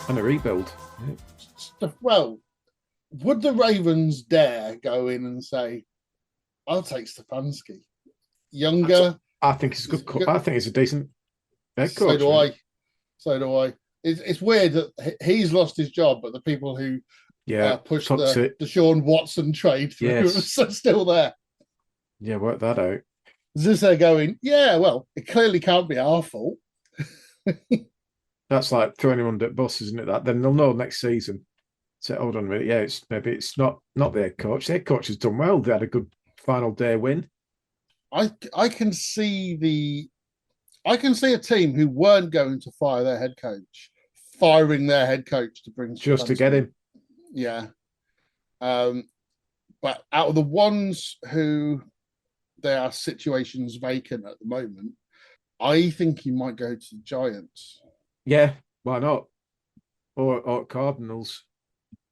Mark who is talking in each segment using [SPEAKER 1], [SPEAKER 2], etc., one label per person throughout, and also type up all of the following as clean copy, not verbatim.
[SPEAKER 1] And a rebuild.
[SPEAKER 2] Well, would the Ravens dare go in and say, "I'll take Stefanski"? Younger.
[SPEAKER 1] I think it's a good. I think it's a decent head coach.
[SPEAKER 2] So do I. So do I. It's weird that he's lost his job, but the people who pushed the Deshaun Watson trade through are still there.
[SPEAKER 1] Yeah, work that out.
[SPEAKER 2] Is they're going, yeah, well, it clearly can't be our fault.
[SPEAKER 1] That's like throwing him under the bus, isn't it? That then they'll know next season. So hold on a minute. Yeah, it's not the head coach. The head coach has done well. They had a good final day win.
[SPEAKER 2] I can see a team who weren't going to fire their head coach firing their head coach to bring
[SPEAKER 1] just to get him.
[SPEAKER 2] Yeah. But out of the ones who there are situations vacant at the moment, I think he might go to the Giants.
[SPEAKER 1] Yeah, why not? Or Cardinals.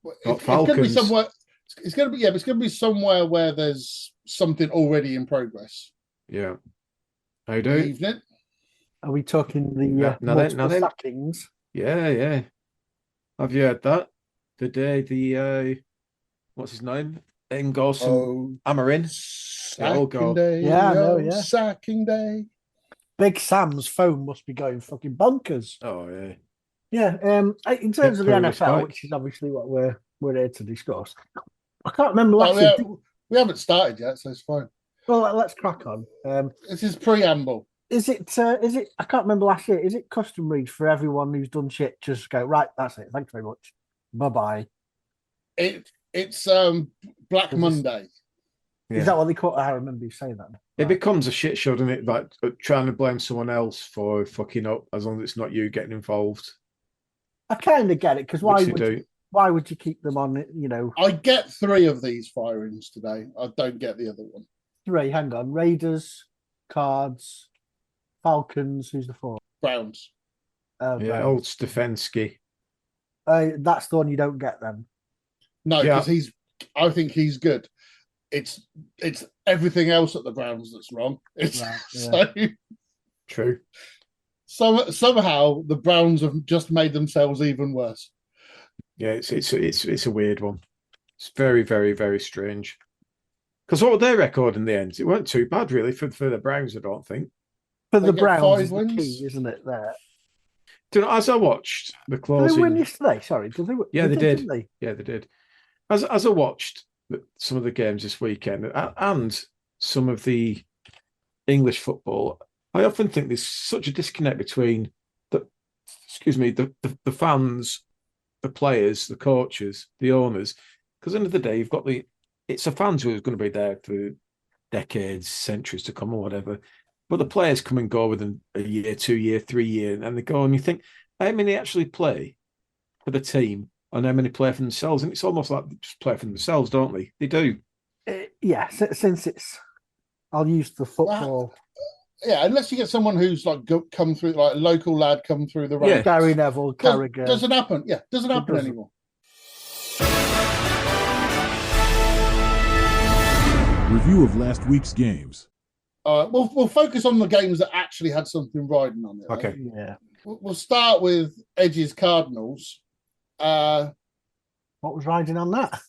[SPEAKER 2] It's going to be somewhere. It's going to be but it's going to be somewhere where there's something already in progress.
[SPEAKER 1] Yeah. How you doing?
[SPEAKER 2] Evening.
[SPEAKER 3] Are we talking the multiple sackings?
[SPEAKER 1] Yeah. Have you heard that? The day the what's his name? Ngozi Amarin.
[SPEAKER 2] Sacking day.
[SPEAKER 3] Yeah, I know, yeah.
[SPEAKER 2] Sacking day.
[SPEAKER 3] Big Sam's phone must be going fucking bonkers.
[SPEAKER 1] Oh yeah.
[SPEAKER 3] Yeah. In terms of the NFL, which is obviously what we're here to discuss, I can't remember last week.
[SPEAKER 2] We haven't started yet, so it's fine.
[SPEAKER 3] Well, let's crack on.
[SPEAKER 2] This is preamble.
[SPEAKER 3] Is it? I can't remember last year. Is it customary for everyone who's done shit just go right? That's it. Thanks very much. Bye bye.
[SPEAKER 2] It's Black Monday.
[SPEAKER 3] Yeah. Is that what they call it? I remember you saying that.
[SPEAKER 1] It becomes a shit show, doesn't it? Like trying to blame someone else for fucking up, as long as it's not you getting involved.
[SPEAKER 3] I kind of get it, because why would you keep them on? You know,
[SPEAKER 2] I get 3 of these firings today. I don't get the other one.
[SPEAKER 3] 3. Hang on. Raiders, Cards, Falcons. Who's the 4th?
[SPEAKER 2] Browns.
[SPEAKER 1] Old Stefanski.
[SPEAKER 3] That's the one you don't get then.
[SPEAKER 2] No, because I think he's good. It's everything else at the Browns that's wrong. So
[SPEAKER 1] true.
[SPEAKER 2] Somehow the Browns have just made themselves even worse.
[SPEAKER 1] Yeah, it's a weird one. It's very, very, very strange. Because what were their record in the end? It weren't too bad, really, for the Browns, I don't think.
[SPEAKER 3] For the Browns, is the key, isn't it, there?
[SPEAKER 1] As I watched the closing...
[SPEAKER 3] Did they win yesterday? Sorry. Did they?
[SPEAKER 1] Yeah, they did.
[SPEAKER 3] They?
[SPEAKER 1] Yeah, they did. As I watched some of the games this weekend and some of the English football, I often think there's such a disconnect between the fans, the players, the coaches, the owners. Because at the end of the day, you've got it's the fans who are going to be there for decades, centuries to come or whatever. But the players come and go within a year, 2 year, 3 year, and they go and you think, how many actually play for the team and how many play for themselves? And it's almost like they just play for themselves, don't they? They do.
[SPEAKER 3] Yeah, since I'll use the football.
[SPEAKER 2] Yeah, unless you get someone who's like come through, like a local lad come through the ranks.
[SPEAKER 3] Yeah, Gary Neville, Carragher.
[SPEAKER 2] Doesn't happen. Yeah, doesn't happen anymore.
[SPEAKER 4] Review of last week's games.
[SPEAKER 2] We'll focus on the games that actually had something riding on it.
[SPEAKER 1] Okay.
[SPEAKER 3] Yeah.
[SPEAKER 2] We'll start with Edgy's Cardinals.
[SPEAKER 3] What was riding on that?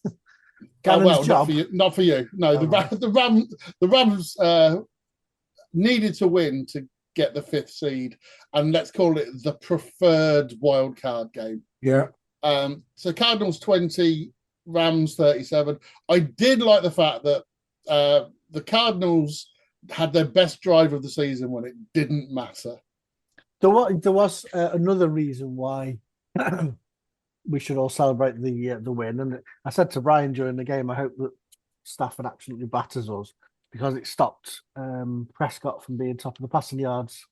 [SPEAKER 2] Job. Not for you. No, the Rams needed to win to get the 5th seed, and let's call it the preferred wild card game.
[SPEAKER 1] Yeah.
[SPEAKER 2] So Cardinals 20, Rams 37. I did like the fact that the Cardinals had their best drive of the season when it didn't matter.
[SPEAKER 3] There was another reason why we should all celebrate the win, and I said to Brian during the game, I hope that Stafford absolutely batters us, because it stopped Prescott from being top of the passing yards.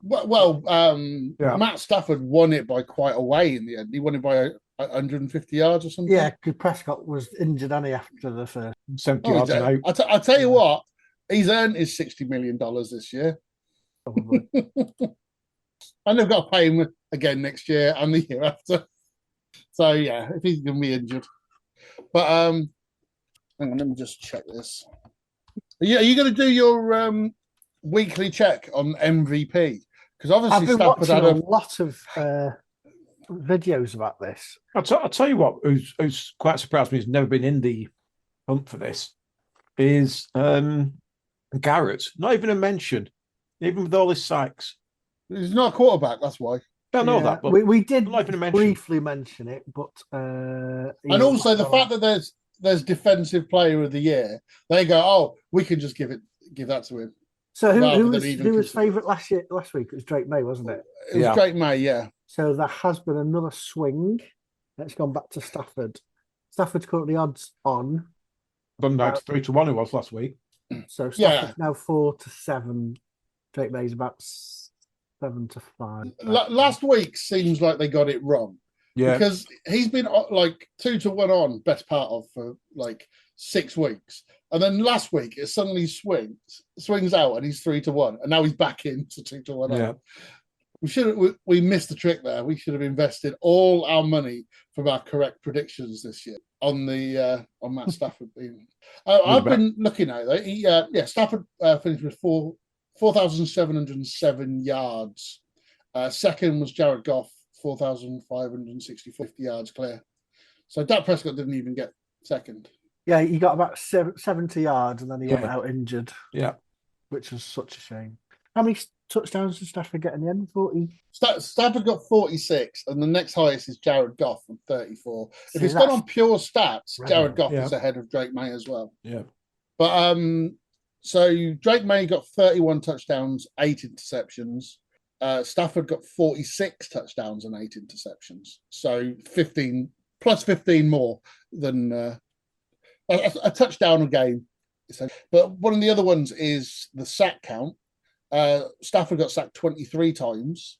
[SPEAKER 3] Matt Stafford won it by quite a way in the end. He won it by 150 yards or something. Yeah, because Prescott was injured after the first
[SPEAKER 1] 70 yards.
[SPEAKER 2] I'll tell you what, he's earned his $60 million this year.
[SPEAKER 3] Probably.
[SPEAKER 2] And they've got to pay him again next year and the year after. So, yeah, if he's going to be injured. But, hang on, let me just check this. Are you going to do your weekly check on MVP? Because obviously
[SPEAKER 3] I've been watching a lot of videos about this.
[SPEAKER 1] I'll tell you what, who's quite surprised me, who's never been in the hunt for this, is Garrett. Not even a mention, even with all his sacks.
[SPEAKER 2] He's not a quarterback, that's why.
[SPEAKER 1] I know
[SPEAKER 3] Yeah,
[SPEAKER 1] that, but
[SPEAKER 3] we did
[SPEAKER 1] not even a mention.
[SPEAKER 3] briefly mention it, but
[SPEAKER 2] And also the fact that there's defensive player of the year, they go, oh, we can just give that to him.
[SPEAKER 3] So
[SPEAKER 2] rather
[SPEAKER 3] who
[SPEAKER 2] than
[SPEAKER 3] was
[SPEAKER 2] even
[SPEAKER 3] favourite last week? It was Drake May, wasn't it?
[SPEAKER 2] It was
[SPEAKER 1] Yeah.
[SPEAKER 2] Drake May, yeah.
[SPEAKER 3] So there has been another swing. It's gone back to Stafford. Stafford's currently odds on.
[SPEAKER 1] Gone down to 3-1 it was last week.
[SPEAKER 3] So Stafford's now 4-7. Drake May's about 7-5.
[SPEAKER 2] Last week seems like they got it wrong.
[SPEAKER 1] Yeah.
[SPEAKER 2] Because he's been like 2-1 on best part of for like 6 weeks. And then last week it suddenly swings out and he's 3-1. And now he's back into 2-1
[SPEAKER 1] Yeah.
[SPEAKER 2] on. We missed the trick there. We should have invested all our money from our correct predictions this year on Matt Stafford. I've been looking at it. Stafford finished with 4,707 yards. Second was Jared Goff, 4,560 yards clear. So Dak Prescott didn't even get second.
[SPEAKER 3] Yeah, he got about 70 yards and then he went out injured.
[SPEAKER 1] Yeah.
[SPEAKER 3] Which was such a shame. How many touchdowns did Stafford get in the end? 40?
[SPEAKER 2] Stafford got 46, and the next highest is Jared Goff with 34. If it's gone on pure stats, Jared Goff is ahead of Drake May as well.
[SPEAKER 1] Yeah.
[SPEAKER 2] But so Drake May got 31 touchdowns, 8 interceptions. Stafford got 46 touchdowns and 8 interceptions. So 15 more than a touchdown a game. But one of the other ones is the sack count. Stafford got sacked 23 times.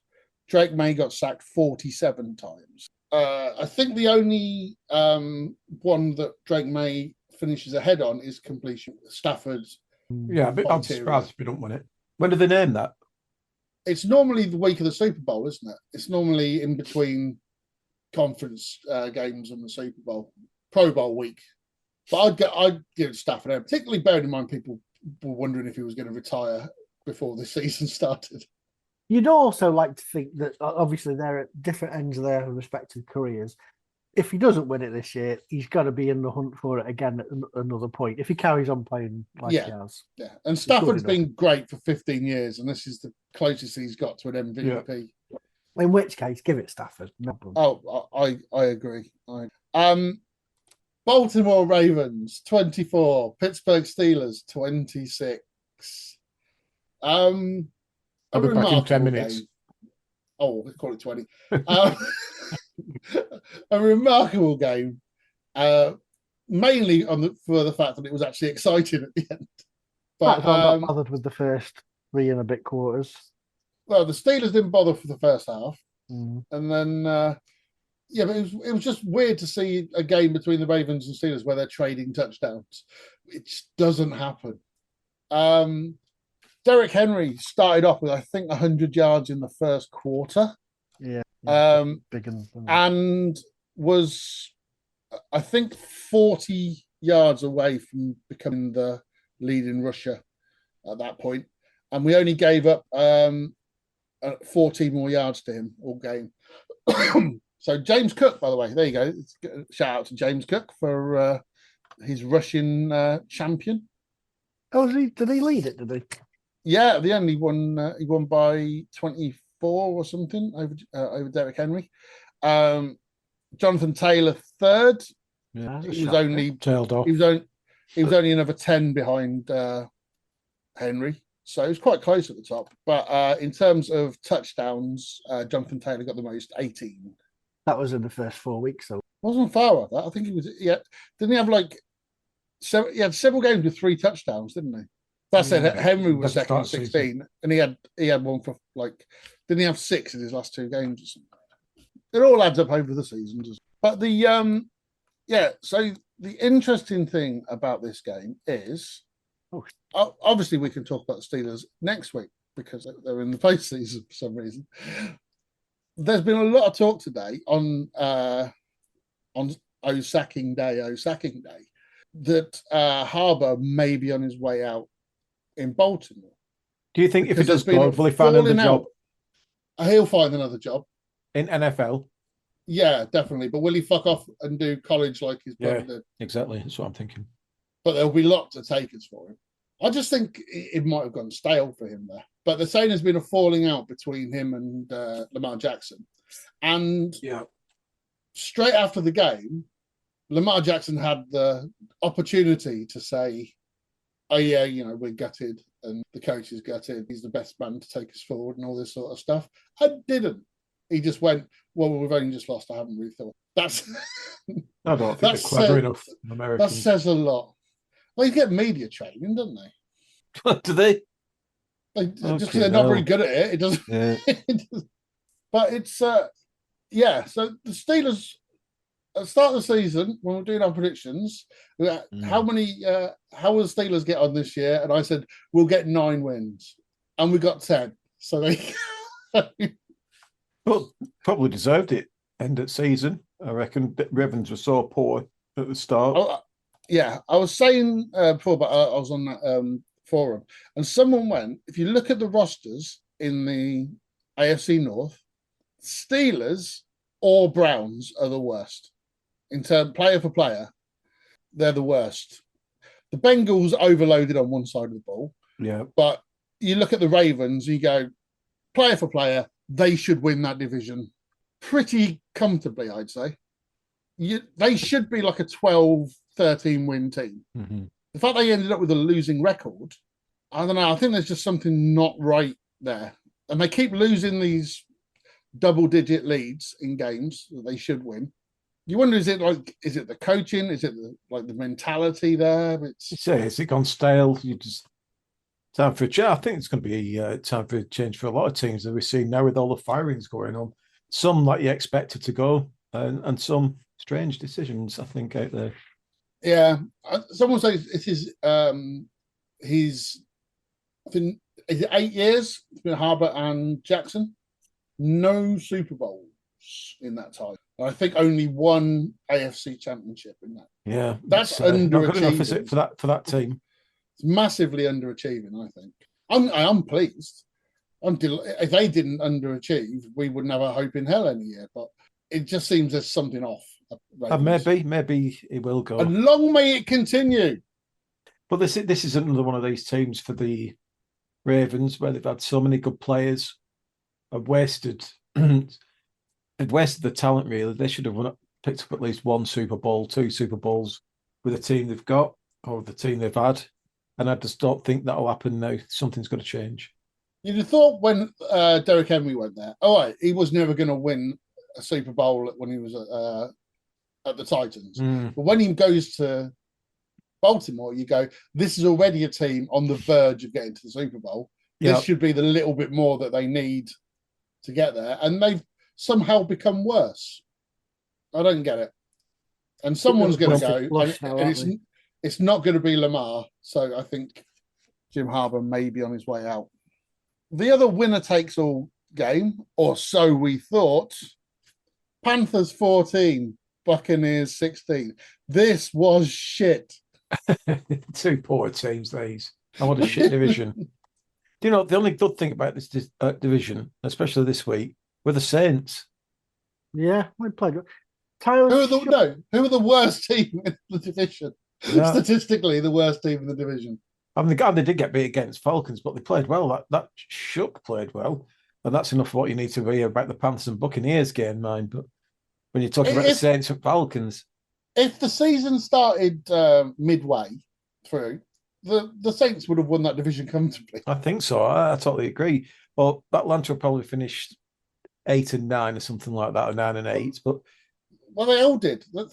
[SPEAKER 2] Drake May got sacked 47 times. I think the only one that Drake May finishes ahead on is completion. Stafford's.
[SPEAKER 1] Yeah, but I'm surprised if we don't win it. When do they name that?
[SPEAKER 2] It's normally the week of the Super Bowl, isn't it? It's normally in between conference games and the Super Bowl, Pro Bowl week. But I'd give Stafford out, particularly bearing in mind people were wondering if he was going to retire before the season started.
[SPEAKER 3] You'd also like to think that obviously they're at different ends of their respective careers. If he doesn't win it this year, he's got to be in the hunt for it again at another point. If he carries on playing like he has.
[SPEAKER 2] Yeah, and Stafford's been great for 15 years, and this is the closest he's got to an MVP.
[SPEAKER 3] Yeah. In which case, give it Stafford. No problem.
[SPEAKER 2] Oh, I agree. Baltimore Ravens 24, Pittsburgh Steelers 26.
[SPEAKER 1] I'll be back in 10 minutes.
[SPEAKER 2] Game. Oh, let's call it 20. A remarkable game, mainly for the fact that it was actually exciting at the end. But
[SPEAKER 3] I'm not bothered with the first 3 and a bit quarters.
[SPEAKER 2] Well, the Steelers didn't bother for the first half, and then but it was just weird to see a game between the Ravens and Steelers where they're trading touchdowns. It just doesn't happen. Derrick Henry started off with, I think, 100 yards in the first quarter.
[SPEAKER 3] Yeah.
[SPEAKER 2] And was, I think, 40 yards away from becoming the leading rusher at that point. And we only gave up 14 more yards to him all game. So James Cook, by the way, there you go. Shout out to James Cook for his rushing champion.
[SPEAKER 3] Oh, did he lead it? Did he?
[SPEAKER 2] Yeah, the only one he won by 24 or something over Derrick Henry. Jonathan Taylor third.
[SPEAKER 1] Yeah,
[SPEAKER 2] he was only
[SPEAKER 1] tailed off.
[SPEAKER 2] He was only another 10 behind Henry, so it was quite close at the top. But in terms of touchdowns, Jonathan Taylor got the most, 18.
[SPEAKER 3] That was in the first 4 weeks, though.
[SPEAKER 2] Wasn't far off that. I think he was. Yeah, didn't he have he had several games with 3 touchdowns, didn't he? That said, Henry was second with 16, and he had one for didn't he have 6 in his last 2 games or something? It all adds up over the season. But so the interesting thing about this game is, obviously we can talk about the Steelers next week because they're in the postseason for some reason. There's been a lot of talk today on sacking day, that Harbour may be on his way out in Baltimore.
[SPEAKER 1] Do you think if he does go, will he find another job?
[SPEAKER 2] He'll find another job
[SPEAKER 1] in NFL.
[SPEAKER 2] Yeah, definitely. But will he fuck off and do college like his brother did?
[SPEAKER 1] Exactly. That's what I'm thinking.
[SPEAKER 2] But there'll be lots of takers for him. I just think it might have gone stale for him there. But they're saying there's been a falling out between him and Lamar Jackson. And straight after the game, Lamar Jackson had the opportunity to say, oh, yeah, we're gutted and the coach is gutted. He's the best man to take us forward and all this sort of stuff. I didn't. He just went, well, we've only just lost. I haven't really thought. That's.
[SPEAKER 1] I don't think they're clever enough.
[SPEAKER 2] That says a lot. Well, you get media training, don't they?
[SPEAKER 1] Do they?
[SPEAKER 2] Just because they're not very good at it, it doesn't.
[SPEAKER 1] Yeah.
[SPEAKER 2] But it's So the Steelers at the start of the season when we're doing our predictions, how will the Steelers get on this year? And I said we'll get 9 wins, and we got 10. So they.
[SPEAKER 1] Well, probably deserved it. End of season, I reckon. Ravens were so poor at the start.
[SPEAKER 2] I was saying before, but I was on that forum, and someone went, if you look at the rosters in the AFC North, Steelers or Browns are the worst. In terms player for player, they're the worst. The Bengals overloaded on one side of the ball.
[SPEAKER 1] Yeah.
[SPEAKER 2] But you look at the Ravens, you go, player for player, they should win that division pretty comfortably, I'd say. They should be like a 12, 13 win team.
[SPEAKER 1] Mm-hmm.
[SPEAKER 2] The fact they ended up with a losing record, I don't know. I think there's just something not right there. And they keep losing these double-digit leads in games that they should win. You wonder, is it the coaching? Is it the mentality there?
[SPEAKER 1] Has it gone stale? You just time for a change. I think it's going to be time for a change for a lot of teams that we're seeing now with all the firings going on. Some like you expected to go, and some strange decisions, I think, out there.
[SPEAKER 2] Yeah, someone says it is. I think is it 8 years between Harbaugh and Jackson? No Super Bowls in that time. I think only one AFC championship in that.
[SPEAKER 1] Yeah,
[SPEAKER 2] that's underachieving. Not good enough,
[SPEAKER 1] is it, for that team?
[SPEAKER 2] It's massively underachieving, I think. I'm pleased. If they didn't underachieve, we wouldn't have a hope in hell any year. But it just seems there's something off.
[SPEAKER 1] Maybe it will go.
[SPEAKER 2] And long may it continue.
[SPEAKER 1] But this is another one of these teams for the Ravens where they've had so many good players. Have wasted the talent, really. They should have picked up at least 1 Super Bowl, 2 Super Bowls with the team they've got or the team they've had. And I just don't think that'll happen now. Something's going to change.
[SPEAKER 2] You'd have thought when Derrick Henry went there, he was never going to win a Super Bowl when he was at the Titans. But when he goes to Baltimore, you go, this is already a team on the verge of getting to the Super Bowl. This should be the little bit more that they need to get there. And they've somehow become worse. I don't get it. And someone's going to go, and it's not going to be Lamar. So I think Jim Harbaugh may be on his way out. The other winner-takes-all game, or so we thought, Panthers 14, Buccaneers 16. This was shit.
[SPEAKER 1] 2 poor teams, these. And what a shit division. Do you know, the only good thing about this division, especially this week, were the Saints.
[SPEAKER 3] Yeah, we played.
[SPEAKER 2] Who are the worst team in the division? Yeah. Statistically, the worst team in the division.
[SPEAKER 1] I mean, they did get beat against Falcons, but they played well. That Shook played well. And that's enough for what you need to be about the Panthers and Buccaneers game, man. But when you're talking about the Saints and Falcons.
[SPEAKER 2] If the season started midway through, the Saints would have won that division comfortably.
[SPEAKER 1] I think so. I totally agree. Well, Atlanta will probably finish 8 and 9 or something like that, or 9 and 8. But
[SPEAKER 2] they all did. 3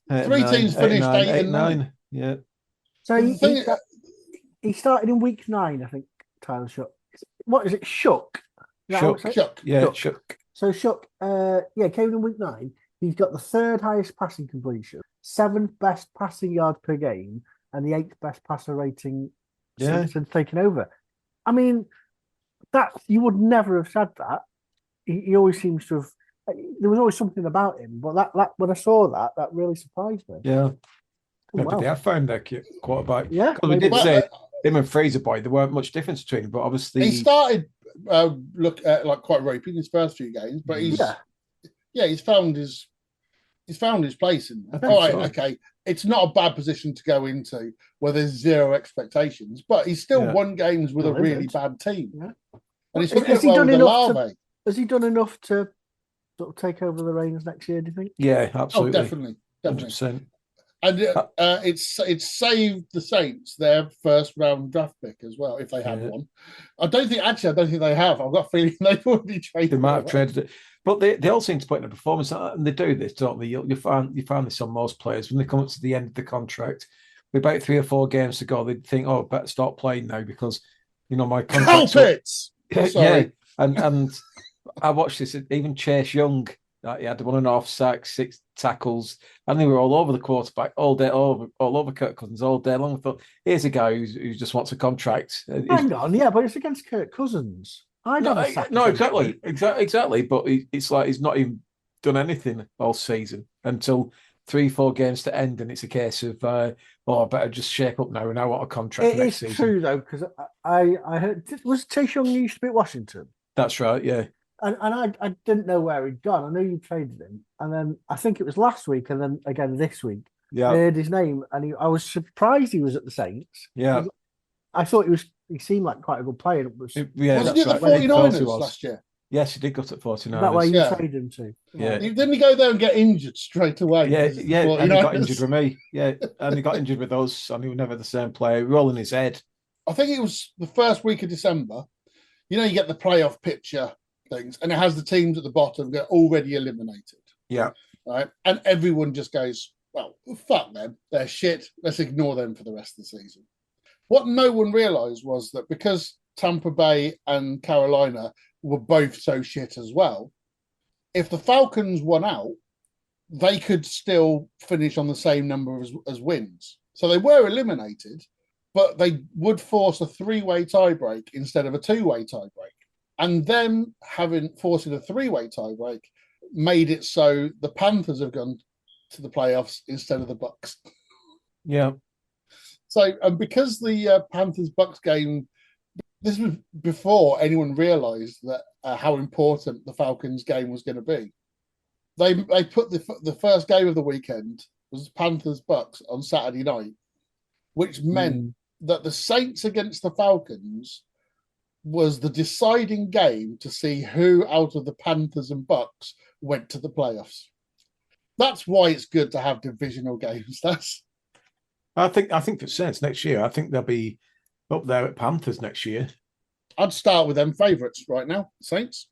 [SPEAKER 2] teams finished 8 and 9.
[SPEAKER 1] Yeah.
[SPEAKER 3] So he started in week 9, I think. Tyler Shook. What is it? Shook.
[SPEAKER 1] Shook. Yeah, Shook.
[SPEAKER 3] So Shook, came in week 9. He's got the 3rd highest passing completion, 7th best passing yards per game, and the 8th best passer rating since taking over. I mean, that you would never have said that. He always seems to have. There was always something about him, but that when I saw that really surprised me.
[SPEAKER 1] Yeah, maybe they have found their quarterback.
[SPEAKER 3] Yeah,
[SPEAKER 1] because we did say him and Fraser Boyd, there weren't much difference between them, but obviously
[SPEAKER 2] he started quite ropey in his first few games, but Yeah, he's found his place in
[SPEAKER 1] I
[SPEAKER 2] there.
[SPEAKER 1] think
[SPEAKER 2] All right,
[SPEAKER 1] so.
[SPEAKER 2] okay. It's not a bad position to go into where there's zero expectations, but he's still
[SPEAKER 1] Yeah.
[SPEAKER 2] won games with a really
[SPEAKER 3] Delivered.
[SPEAKER 2] bad team.
[SPEAKER 3] Yeah.
[SPEAKER 2] And he's
[SPEAKER 3] Has
[SPEAKER 2] fit
[SPEAKER 3] he
[SPEAKER 2] well
[SPEAKER 3] done
[SPEAKER 2] with the
[SPEAKER 3] enough to?
[SPEAKER 2] larvae.
[SPEAKER 3] Has he done enough to sort of take over the reins next year? Do you think?
[SPEAKER 1] Yeah,
[SPEAKER 2] Oh,
[SPEAKER 1] absolutely.
[SPEAKER 2] definitely.
[SPEAKER 1] 100%.
[SPEAKER 2] And it's saved the Saints their first round draft pick as well, if they had one. I don't think they have. I've got a feeling they've already traded.
[SPEAKER 1] They might have traded it, but they all seem to put in a performance, and they do this, don't they? You find this on most players when they come up to the end of the contract. With about 3 or 4 games to go, they think, "Oh, I better start playing now because my contract's up."
[SPEAKER 2] Culpits.
[SPEAKER 1] Yeah, and I watched this. Even Chase Young, he had 1.5 sacks, 6 tackles, and they were all over the quarterback all day, all over Kirk Cousins all day long. I thought, here's a guy who just wants a contract.
[SPEAKER 3] Hang on, yeah, but it's against Kirk Cousins.
[SPEAKER 1] No, exactly. But it's like he's not even done anything all season until 3, 4 games to end, and it's a case of, I better just shape up now, and I want a contract next season.
[SPEAKER 3] It's true though, because I heard, was Chase Young used to be at Washington?
[SPEAKER 1] That's right, yeah.
[SPEAKER 3] And I didn't know where he'd gone. I knew you traded him, and then I think it was last week, and then again this week.
[SPEAKER 1] Yeah,
[SPEAKER 3] I heard his name, and I was surprised he was at the Saints.
[SPEAKER 1] Yeah,
[SPEAKER 3] I thought he seemed like quite a good player.
[SPEAKER 2] Wasn't he at the 49ers last year?
[SPEAKER 1] Yes, he did go to 49ers.
[SPEAKER 3] Is that where you traded him to?
[SPEAKER 1] Yeah.
[SPEAKER 2] Didn't he go there and get injured straight away?
[SPEAKER 1] Yeah, and he got injured with me. Yeah, and he got injured with us, and he was never the same player. Rolling his head.
[SPEAKER 2] I think it was the first week of December. You get the playoff picture things, and it has the teams at the bottom get already eliminated.
[SPEAKER 1] Yeah.
[SPEAKER 2] Right. And everyone just goes, well, fuck them. They're shit. Let's ignore them for the rest of the season. What no one realised was that because Tampa Bay and Carolina were both so shit as well, if the Falcons won out, they could still finish on the same number as wins. So they were eliminated, but they would force a 3-way tiebreak instead of a 2-way tiebreak. And them forcing a 3-way tiebreak made it so the Panthers have gone to the playoffs instead of the Bucks.
[SPEAKER 1] Yeah.
[SPEAKER 2] So, and because the Panthers-Bucks game, this was before anyone realised that how important the Falcons game was going to be. They put the first game of the weekend was Panthers-Bucks on Saturday night, which meant that the Saints against the Falcons was the deciding game to see who out of the Panthers and Bucks went to the playoffs. That's why it's good to have divisional games.
[SPEAKER 1] I think for Saints next year, I think they'll be up there at Panthers next year.
[SPEAKER 2] I'd start with them favourites right now, Saints.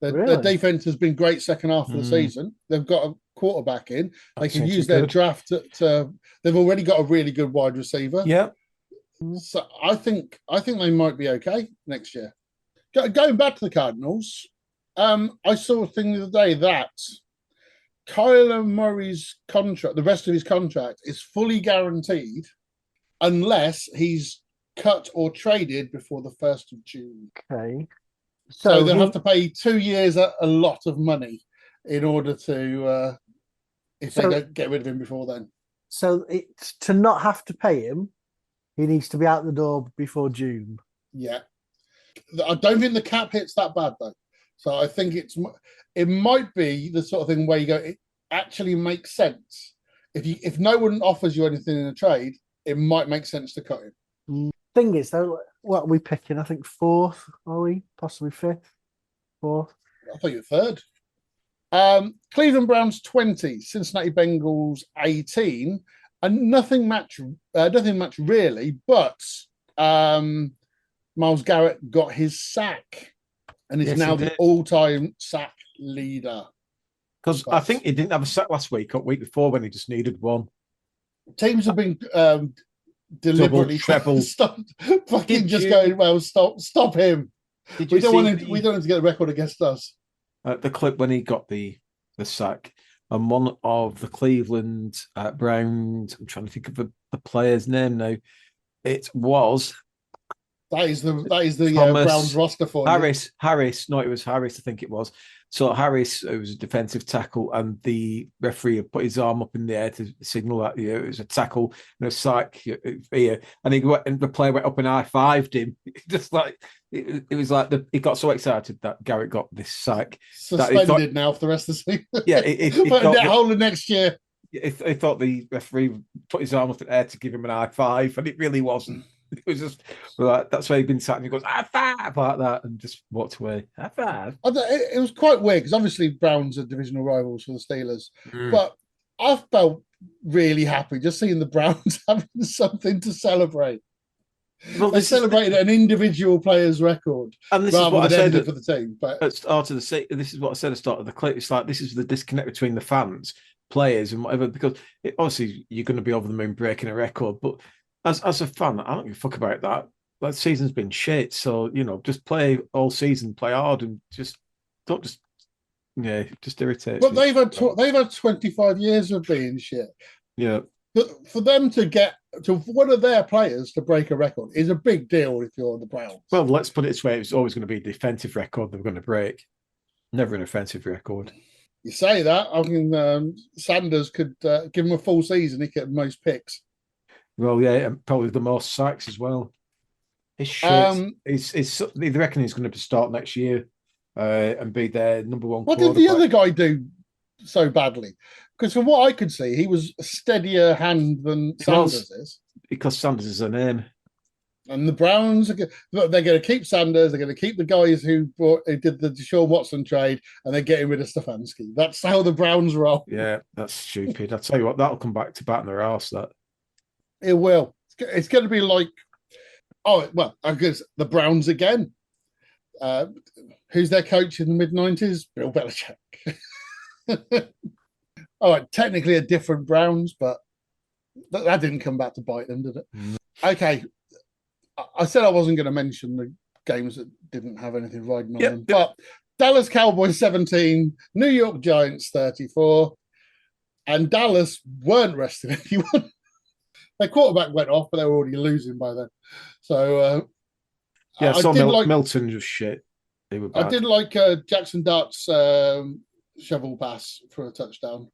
[SPEAKER 2] Their defense has been great second half of the season. They've got a quarterback in. They can use their draft to. They've already got a really good wide receiver.
[SPEAKER 1] Yeah.
[SPEAKER 2] So I think they might be okay next year. Going back to the Cardinals, I saw a thing the other day that Kyler Murray's contract, the rest of his contract, is fully guaranteed unless he's cut or traded before the 1st of June.
[SPEAKER 3] Okay.
[SPEAKER 2] So they'll have to pay 2 years a lot of money in order to, if they don't get rid of him before then.
[SPEAKER 3] So it's to not have to pay him, he needs to be out the door before June.
[SPEAKER 2] Yeah. I don't think the cap hits that bad, though. So I think it might be the sort of thing where you go, it actually makes sense. If no one offers you anything in a trade, it might make sense to cut him.
[SPEAKER 3] Thing is, though, what are we picking? I think 4th, are we? Possibly 5th? 4th?
[SPEAKER 2] I thought you were 3rd. Cleveland Browns 20, Cincinnati Bengals 18, and nothing much really, but Myles Garrett got his sack and is now the all-time sack leader.
[SPEAKER 1] Because I think he didn't have a sack last week or week before when he just needed one.
[SPEAKER 2] Teams have been deliberately
[SPEAKER 1] treble.
[SPEAKER 2] Stop him. We don't want him to get a record against us.
[SPEAKER 1] The clip when he got the sack, and one of the Cleveland Browns, I'm trying to think of the player's name now. It was
[SPEAKER 2] that is the
[SPEAKER 1] Thomas,
[SPEAKER 2] Browns roster for
[SPEAKER 1] Harris. No, it was Harris. I think it was. So Harris, who was a defensive tackle, and the referee had put his arm up in the air to signal that it was a tackle and a sack here. And the player went up and high-fived him. Just like it was like he got so excited that Garrett got this sack.
[SPEAKER 2] Suspended now for the rest of the season.
[SPEAKER 1] Yeah,
[SPEAKER 2] that whole of next year.
[SPEAKER 1] I thought the referee put his arm up in the air to give him an high five, and it really wasn't. It was just like that's where he'd been sat and he goes, high five, like that, and just walked away. High five.
[SPEAKER 2] It was quite weird because obviously Browns are divisional rivals for the Steelers, but I felt really happy just seeing the Browns having something to celebrate. Well, they celebrated an individual player's record,
[SPEAKER 1] and this is what I said
[SPEAKER 2] for the team. But
[SPEAKER 1] at the start of this is what I said at the start of the clip. It's like this is the disconnect between the fans, players, and whatever. Because obviously you're going to be over the moon breaking a record, but as a fan, I don't give a fuck about that. That season's been shit, so just play all season, play hard, and just don't just irritate.
[SPEAKER 2] But they've had 25 years of being shit.
[SPEAKER 1] Yeah.
[SPEAKER 2] But for them to get to one of their players to break a record is a big deal if you're the Browns.
[SPEAKER 1] Well, let's put it this way: it's always going to be a defensive record they're going to break, never an offensive record.
[SPEAKER 2] You say that. I mean, Sanders could give him a full season. He get the most picks.
[SPEAKER 1] Well, yeah, and probably the most sacks as well. It's shit. They reckon he's going to start next year and be their number one.
[SPEAKER 2] What did the other guy do so badly? Because from what I could see, he was a steadier hand than Sanders is.
[SPEAKER 1] Because Sanders is a name.
[SPEAKER 2] And the Browns, they're going to keep Sanders. They're going to keep the guys who did the Deshaun Watson trade, and they're getting rid of Stefanski. That's how the Browns roll.
[SPEAKER 1] Yeah, that's stupid. I'll tell you what, that'll come back to bat in their arse, that.
[SPEAKER 2] It will. It's going to be like, I guess the Browns again. Who's their coach in the mid-90s? Bill Belichick. All right, technically a different Browns, but that didn't come back to bite them, did it? Okay. I said I wasn't going to mention the games that didn't have anything riding on them, but Dallas Cowboys 17, New York Giants 34, and Dallas weren't resting anyone. Their quarterback went off, but they were already losing by then. So,
[SPEAKER 1] I saw Milton was shit. They were bad.
[SPEAKER 2] I did like Jackson Dart's shovel pass for a touchdown.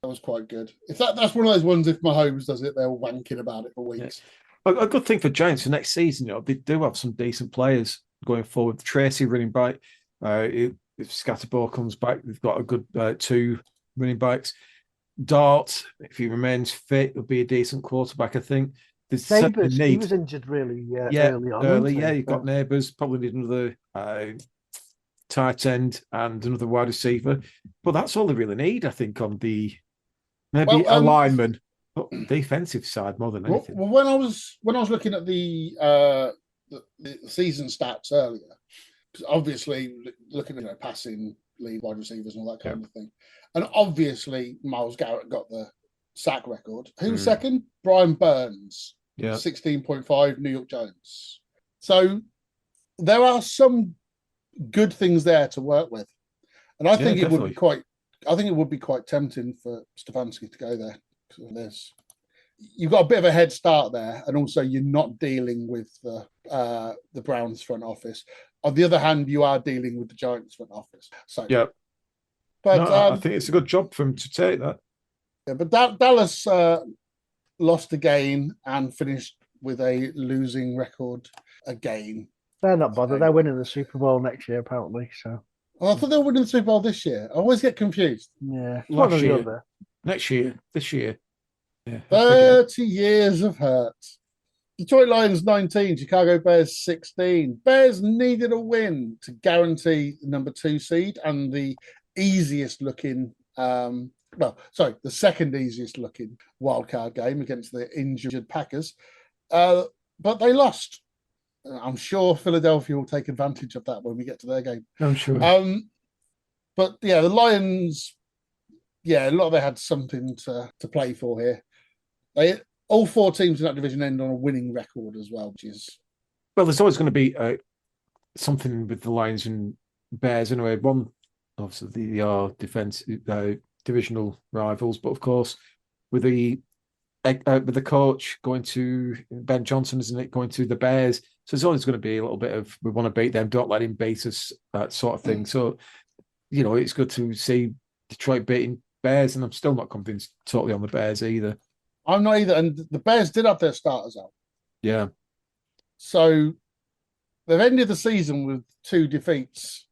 [SPEAKER 2] That was quite good. If that's one of those ones, if Mahomes does it, they're wanking about it for weeks.
[SPEAKER 1] Yeah. A good thing for Giants for next season, they do have some decent players going forward. Tracy running back. If Scatterbo comes back, they've got a good 2 running backs. Dart, if he remains fit, will be a decent quarterback, I think.
[SPEAKER 3] Neighbours, he was injured really early on.
[SPEAKER 1] You've got Neighbours, probably need another tight end and another wide receiver. But that's all they really need, I think, on the a lineman. But defensive side more than anything.
[SPEAKER 2] Well, when I was looking at the season stats earlier, obviously looking at passing lead, wide receivers, and all that kind of thing, and obviously Myles Garrett got the sack record. Who was second? Brian Burns, 16.5, New York Giants. So there are some good things there to work with, and I think it would be quite. I think it would be quite tempting for Stefanski to go there. You've got a bit of a head start there, and also you're not dealing with the Browns front office. On the other hand, you are dealing with the Giants front office. So but
[SPEAKER 1] I think it's a good job for him to take that.
[SPEAKER 2] Yeah, but Dallas lost again and finished with a losing record again.
[SPEAKER 3] They're not bothered. They're winning the Super Bowl next year, apparently. So
[SPEAKER 2] I thought they were winning the Super Bowl this year. I always get confused.
[SPEAKER 3] Yeah,
[SPEAKER 1] last year, next year, this year. Yeah,
[SPEAKER 2] 30 years of hurt. Detroit Lions 19, Chicago Bears 16. Bears needed a win to guarantee the number 2 seed and the easiest looking, the second easiest looking wildcard game against the injured Packers. But they lost. I'm sure Philadelphia will take advantage of that when we get to their game.
[SPEAKER 1] I'm sure.
[SPEAKER 2] But yeah, the Lions, a lot of them had something to play for here. All 4 teams in that division end on a winning record as well, which is...
[SPEAKER 1] Well, there's always going to be something with the Lions and Bears anyway. One, obviously, they are divisional rivals, but of course, with the coach going to Ben Johnson, isn't it, going to the Bears? So there's always going to be a little bit of, we want to beat them, don't let him beat us, that sort of thing. So it's good to see Detroit beating Bears, and I'm still not convinced totally on the Bears either.
[SPEAKER 2] I'm not either. And the Bears did have their starters out.
[SPEAKER 1] Yeah.
[SPEAKER 2] So they've ended the season with 2 defeats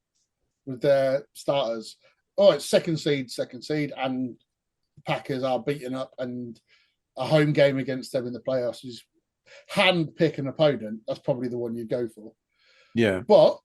[SPEAKER 2] with their starters. Oh, it's second seed, and Packers are beaten up, and a home game against them in the playoffs is hand pick an opponent. That's probably the one you go for.
[SPEAKER 1] Yeah.
[SPEAKER 2] But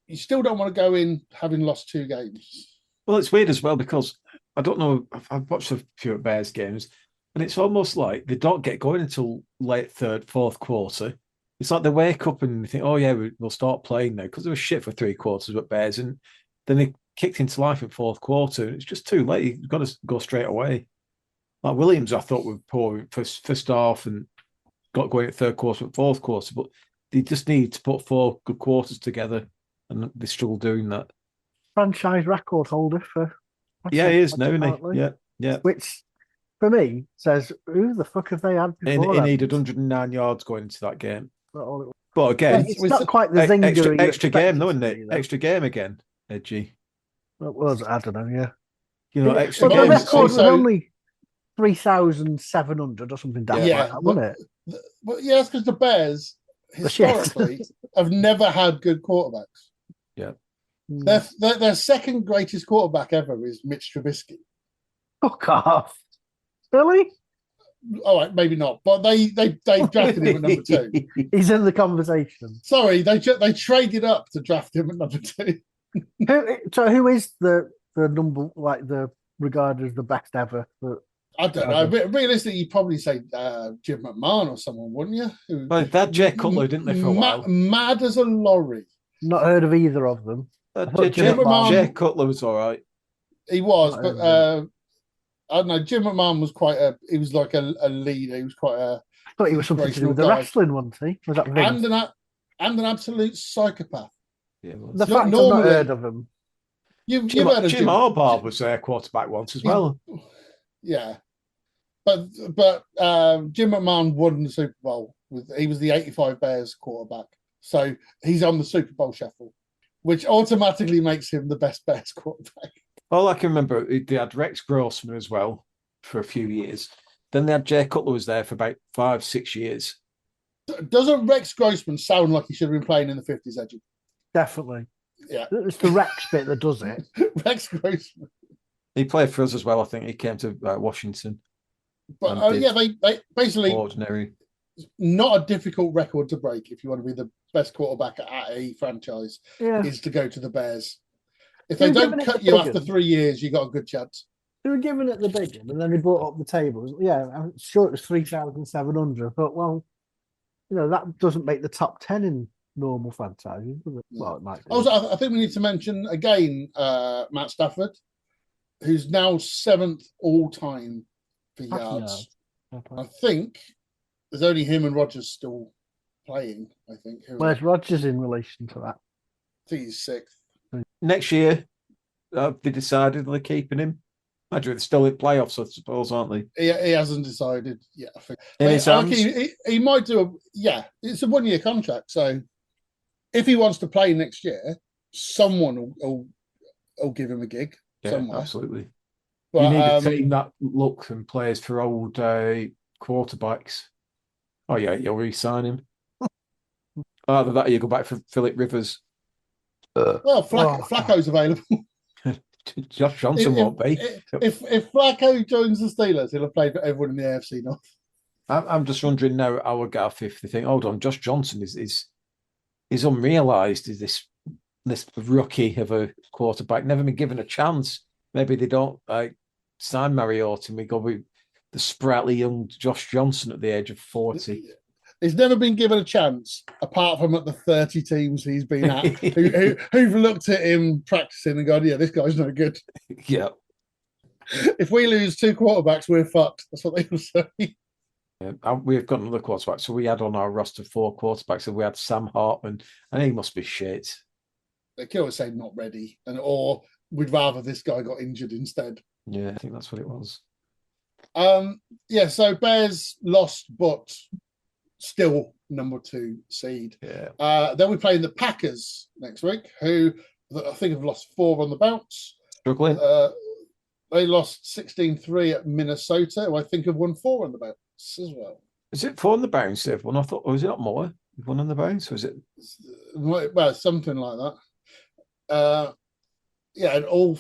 [SPEAKER 2] you still don't want to go in having lost 2 games.
[SPEAKER 1] Well, it's weird as well because I don't know. I've watched a few Bears games, and it's almost like they don't get going until late third, fourth quarter. It's like they wake up and they think, "Oh yeah, we'll start playing now," because they were shit for 3 quarters with Bears, and then they kicked into life in fourth quarter. And it's just too late. You've got to go straight away. Like Williams, I thought were poor first half and got going at third quarter and fourth quarter, but they just need to put 4 good quarters together, and they struggle doing that.
[SPEAKER 3] Franchise record holder for.
[SPEAKER 1] Yeah, he is now, isn't he? Yeah.
[SPEAKER 3] Which, for me, says who the fuck have they had before?
[SPEAKER 1] He needed 109 yards going into that game.
[SPEAKER 3] But
[SPEAKER 1] again,
[SPEAKER 3] it's not quite the zinger.
[SPEAKER 1] Extra game, though, isn't it? Extra game again, Edgy.
[SPEAKER 3] Well, I don't know. Yeah,
[SPEAKER 1] extra
[SPEAKER 3] game.
[SPEAKER 1] game.
[SPEAKER 3] The record was only 3,700 or something like that, wasn't it?
[SPEAKER 2] But yeah, it's because the Bears historically have never had good quarterbacks.
[SPEAKER 1] Yeah.
[SPEAKER 2] Their second greatest quarterback ever is Mitch Trubisky.
[SPEAKER 3] Fuck off. Really?
[SPEAKER 2] All right, maybe not, but they drafted him at number 2.
[SPEAKER 3] He's in the conversation.
[SPEAKER 2] Sorry, they traded up to draft him at number 2.
[SPEAKER 3] Who is the number, like, the regarded as the best ever?
[SPEAKER 2] I don't know. Realistically, you'd probably say Jim McMahon or someone, wouldn't you?
[SPEAKER 1] Well, they had Jay Cutler, didn't they, for a while?
[SPEAKER 2] Mad as a lorry.
[SPEAKER 3] Not heard of either of them.
[SPEAKER 1] Jay Cutler was all right.
[SPEAKER 2] He was, but I don't know. Jim McMahon was he was like a leader. He was quite a.
[SPEAKER 3] I thought he was something to do with the wrestling, wasn't he? Was that Vince?
[SPEAKER 2] And an absolute psychopath.
[SPEAKER 1] Yeah,
[SPEAKER 3] the fact I've not heard of him.
[SPEAKER 2] You've heard of
[SPEAKER 1] Jim Harbaugh was their quarterback once as well.
[SPEAKER 2] Yeah, but Jim McMahon won the Super Bowl. He was the '85 Bears quarterback, so he's on the Super Bowl shuffle, which automatically makes him the best Bears quarterback.
[SPEAKER 1] All I can remember, they had Rex Grossman as well for a few years. Then they had Jay Cutler was there for about 5-6 years.
[SPEAKER 2] Doesn't Rex Grossman sound like he should have been playing in the 50s, Edgy?
[SPEAKER 3] Definitely.
[SPEAKER 2] Yeah.
[SPEAKER 3] It's the Rex bit that does it.
[SPEAKER 2] Rex Grossman.
[SPEAKER 1] He played for us as well, I think. He came to Washington.
[SPEAKER 2] But they basically
[SPEAKER 1] ordinary.
[SPEAKER 2] Not a difficult record to break if you want to be the best quarterback at a franchise is to go to the Bears. If they don't cut you after 3 years, you got a good chance.
[SPEAKER 3] They were giving it the big one, and then they brought up the tables. Yeah, I'm sure it was 3,700. But that doesn't make the top 10 in normal franchises, does it? Well, it might.
[SPEAKER 2] Also, I think we need to mention again Matt Stafford, who's now 7th all time for yards. I think there's only him and Rodgers still playing. I think.
[SPEAKER 3] Where's Rodgers in relation to that?
[SPEAKER 2] I think he's 6th.
[SPEAKER 1] Next year, they decided they're keeping him. Imagine they're still in playoffs, I suppose, aren't they?
[SPEAKER 2] He hasn't decided yet. I think.
[SPEAKER 1] In his hands?
[SPEAKER 2] He might do it's a 1-year contract. So if he wants to play next year, someone will give him a gig somewhere.
[SPEAKER 1] Absolutely.
[SPEAKER 2] But,
[SPEAKER 1] you need a team that looks and plays for old quarterbacks. Oh, yeah, you'll re-sign him. Either that or you go back for Philip Rivers.
[SPEAKER 2] Well, Flacco's available.
[SPEAKER 1] Josh Johnson won't be.
[SPEAKER 2] If Flacco joins the Steelers, he'll have played for everyone in the AFC North.
[SPEAKER 1] I'm just wondering now, our Gaff, if they think, hold on, Josh Johnson is unrealised. Is this rookie of a quarterback, never been given a chance? Maybe they don't sign Mariota and we go with the sprightly young Josh Johnson at the age of 40.
[SPEAKER 2] He's never been given a chance, apart from at the 30 teams he's been at, who've looked at him practicing and gone, yeah, this guy's no good.
[SPEAKER 1] Yeah.
[SPEAKER 2] If we lose 2 quarterbacks, we're fucked. That's what they will say.
[SPEAKER 1] Yeah, we've got another quarterback. So we had on our roster 4 quarterbacks, and we had Sam Hartman, and he must be shit.
[SPEAKER 2] They could always say not ready, or we'd rather this guy got injured instead.
[SPEAKER 1] Yeah, I think that's what it was.
[SPEAKER 2] So Bears lost, but still number 2 seed.
[SPEAKER 1] Yeah.
[SPEAKER 2] Then we're playing the Packers next week, who I think have lost 4 on the bounce.
[SPEAKER 1] Struggling.
[SPEAKER 2] They lost 16-3 at Minnesota, who I think have won 4 on the bounce as well.
[SPEAKER 1] Is it 4 on the bounce they've won? I thought, or is it not more? 1 on the bounce, or is it?
[SPEAKER 2] Well, something like that. And all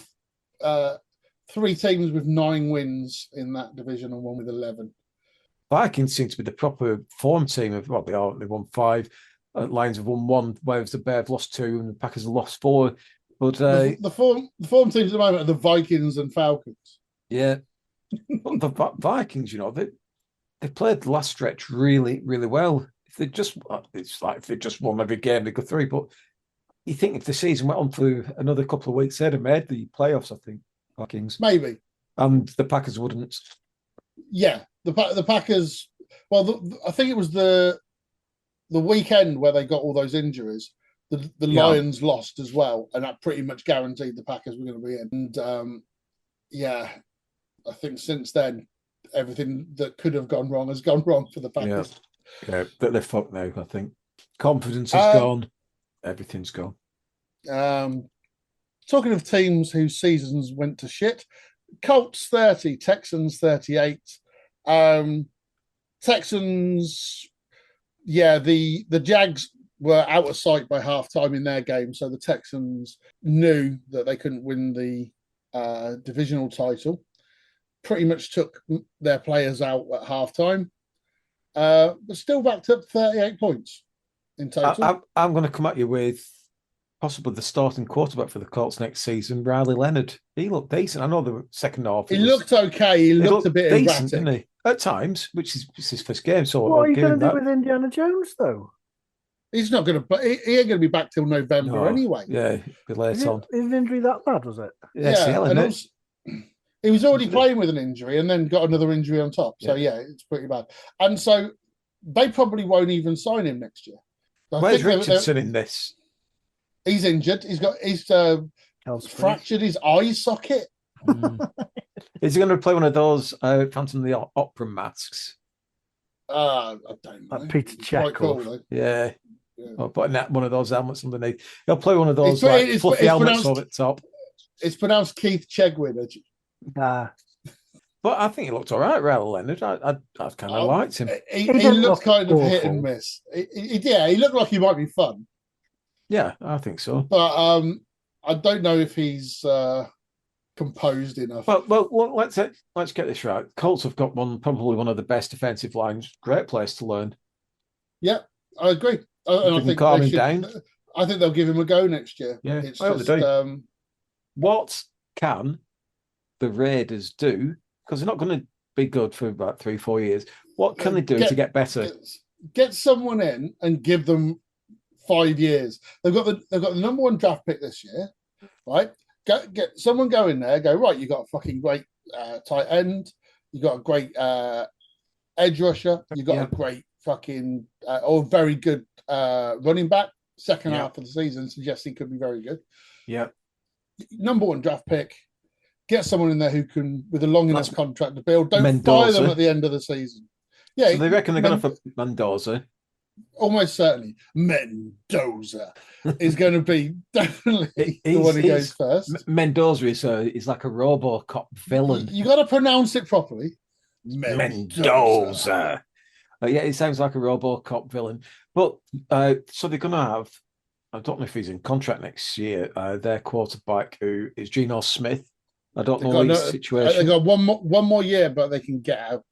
[SPEAKER 2] 3 teams with 9 wins in that division and 1 with 11.
[SPEAKER 1] Vikings seem to be the proper form team of what they are. They won 5. Lions have won 1, whereas the Bears lost 2 and the Packers have lost 4. But
[SPEAKER 2] the form teams at the moment are the Vikings and Falcons.
[SPEAKER 1] Yeah, but the Vikings, they played the last stretch really, really well. If they just, it's like if they just won every game, they go through. But you think if the season went on for another couple of weeks, they'd have made the playoffs. I think Vikings
[SPEAKER 2] maybe,
[SPEAKER 1] and the Packers wouldn't.
[SPEAKER 2] Yeah, the Packers. Well, I think it was the weekend where they got all those injuries. The Lions lost as well, and that pretty much guaranteed the Packers were going to be in. And I think since then, everything that could have gone wrong has gone wrong for the Packers.
[SPEAKER 1] Yeah, but they're fucked now. I think confidence is gone. Everything's gone.
[SPEAKER 2] Talking of teams whose seasons went to shit, Colts 30, Texans 38. Texans, the Jags were out of sight by halftime in their game, so the Texans knew that they couldn't win the divisional title. Pretty much took their players out at halftime, but still backed up 38 points in total.
[SPEAKER 1] I'm going to come at you with possibly the starting quarterback for the Colts next season, Riley Leonard. He looked decent. I know the second half.
[SPEAKER 2] He looked okay. He looked a bit
[SPEAKER 1] decent,
[SPEAKER 2] erratic,
[SPEAKER 1] didn't he? At times, which is his first game. So
[SPEAKER 3] what are you going to do with Indiana Jones, though?
[SPEAKER 2] He's not going to. He ain't going to be back till November anyway.
[SPEAKER 1] Yeah, be late on.
[SPEAKER 3] Is an injury that bad? Was it?
[SPEAKER 2] He was already playing with an injury and then got another injury on top. So it's pretty bad. And so they probably won't even sign him next year.
[SPEAKER 1] Where's Richardson in this?
[SPEAKER 2] He's injured. He's fractured his eye socket.
[SPEAKER 1] Is he going to play one of those Phantom of the Opera masks?
[SPEAKER 2] I don't know.
[SPEAKER 3] Like Peter Chekhov.
[SPEAKER 1] Cool, yeah. Or putting one of those helmets underneath. He'll play one of those fluffy helmets over the top.
[SPEAKER 2] It's pronounced Keith Chegwin.
[SPEAKER 3] Nah.
[SPEAKER 1] But I think he looked all right, Riley Leonard. I kind of liked him.
[SPEAKER 2] He looked kind of hit and miss. He looked like he might be fun.
[SPEAKER 1] Yeah, I think so.
[SPEAKER 2] But I don't know if he's composed enough.
[SPEAKER 1] Well, let's get this right. Colts have got probably one of the best defensive lines. Great place to learn.
[SPEAKER 2] Yeah, I agree. And I think they'll give him a go next year.
[SPEAKER 1] Yeah,
[SPEAKER 2] it's
[SPEAKER 1] what can the Raiders do? Because they're not going to be good for about 3-4 years. What can they do to get better?
[SPEAKER 2] Get someone in and give them 5 years. They've got the number 1 draft pick this year, right? Get someone go in there. Go right. You got a fucking great tight end. You got a great edge rusher. You got a great fucking or very good running back. Second half of the season suggests he could be very good.
[SPEAKER 1] Yeah.
[SPEAKER 2] Number 1 draft pick. Get someone in there who can, with a long enough contract to build. Don't fire them at the end of the season. Yeah,
[SPEAKER 1] so they reckon they're going to for Mendoza.
[SPEAKER 2] Almost certainly, Mendoza is going to be definitely the one who goes first.
[SPEAKER 1] Mendoza is like a RoboCop villain.
[SPEAKER 2] You got to pronounce it properly.
[SPEAKER 1] Mendoza. It sounds like a RoboCop villain. But so they're going to have. I don't know if he's in contract next year. Their quarterback, who is Geno Smith. I don't know his situation.
[SPEAKER 2] They got one more year, but they can get out.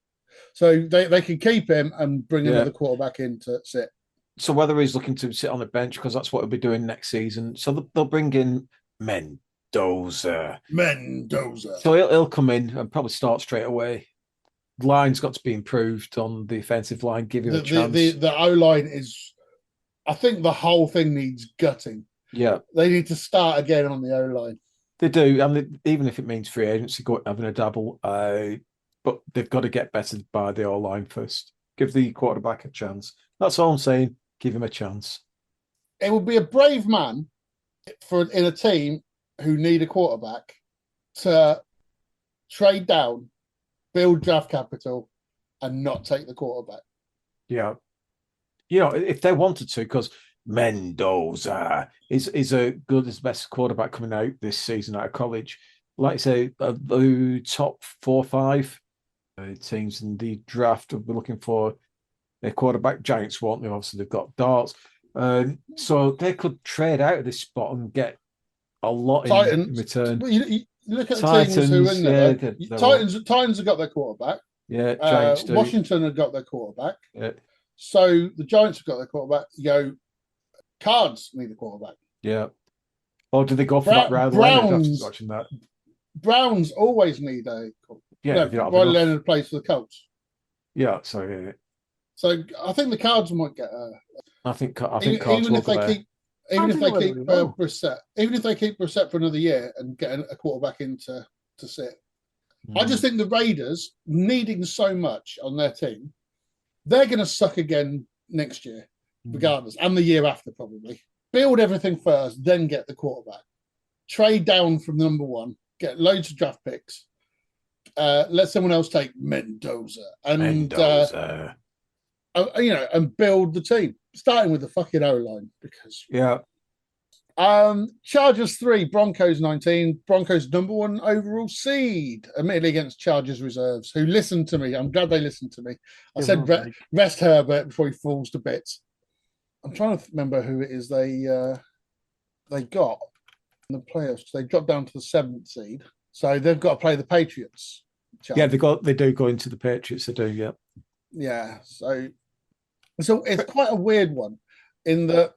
[SPEAKER 2] So they can keep him and bring another quarterback in to sit.
[SPEAKER 1] So whether he's looking to sit on the bench, because that's what he'll be doing next season. So they'll bring in Mendoza. So he'll come in and probably start straight away. The line's got to be improved on the offensive line. Give him a chance.
[SPEAKER 2] The O-line is... I think the whole thing needs gutting.
[SPEAKER 1] Yeah.
[SPEAKER 2] They need to start again on the O-line.
[SPEAKER 1] They do. And even if it means free agency, having a double... but they've got to get better by the O-line first. Give the quarterback a chance. That's all I'm saying. Give him a chance.
[SPEAKER 2] It would be a brave man in a team who need a quarterback to trade down, build draft capital, and not take the quarterback.
[SPEAKER 1] Yeah. If they wanted to, because Mendoza is a good as best quarterback coming out this season out of college. Like I say, the top 4 or 5 teams in the draft will be looking for a quarterback. Giants won't. Obviously, they've got darts. So they could trade out of this spot and get a lot in return.
[SPEAKER 2] Well, you look at the
[SPEAKER 1] Titans,
[SPEAKER 2] teams who are in there.
[SPEAKER 1] yeah,
[SPEAKER 2] Titans have got their quarterback.
[SPEAKER 1] Yeah, Giants do.
[SPEAKER 2] Washington have got their quarterback.
[SPEAKER 1] Yeah.
[SPEAKER 2] So the Giants have got their quarterback. You go, Cards need a quarterback.
[SPEAKER 1] Yeah. Or do they go for that Riley Leonard after watching that?
[SPEAKER 2] Browns always need a
[SPEAKER 1] quarterback.
[SPEAKER 2] Yeah, Riley Leonard plays for the Colts.
[SPEAKER 1] Yeah, so yeah.
[SPEAKER 2] So I think the Cards might get
[SPEAKER 1] I think Cards
[SPEAKER 2] even if they keep
[SPEAKER 3] Brissett,
[SPEAKER 2] even if they keep Brissett for another year and get a quarterback in to sit. I just think the Raiders, needing so much on their team, they're going to suck again next year, regardless, and the year after probably. Build everything first, then get the quarterback. Trade down from number 1, get loads of draft picks. Let someone else take Mendoza and and build the team, starting with the fucking O-line because Chargers 3, Broncos 19. Broncos number 1 overall seed, admittedly against Chargers reserves, who listened to me. I'm glad they listened to me. I said rest Herbert before he falls to bits. I'm trying to remember who it is they got in the playoffs. They dropped down to the 7th seed, so they've got to play the Patriots.
[SPEAKER 1] Chargers. Yeah, they do go into the Patriots. They do, yeah.
[SPEAKER 2] Yeah, so it's quite a weird one in that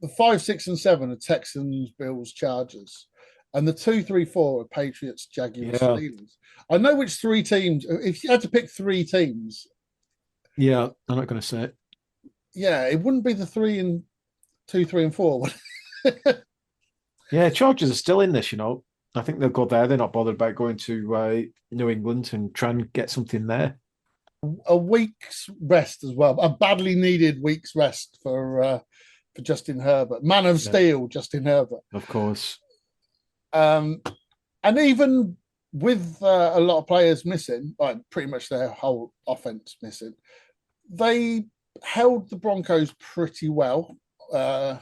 [SPEAKER 2] the 5, 6, and 7 are Texans, Bills, Chargers, and the 2, 3, 4 are Patriots, Jaguars, Steelers. I know which 3 teams. If you had to pick 3 teams,
[SPEAKER 1] yeah, I'm not going to say it.
[SPEAKER 2] Yeah, it wouldn't be the 2, 3, and 4.
[SPEAKER 1] Yeah, Chargers are still in this. I think they'll go there. They're not bothered about going to New England and try and get something there.
[SPEAKER 2] A week's rest as well, a badly needed week's rest for Justin Herbert, man of steel, Justin Herbert,
[SPEAKER 1] of course.
[SPEAKER 2] And even with a lot of players missing, like pretty much their whole offense missing, they held the Broncos pretty well. The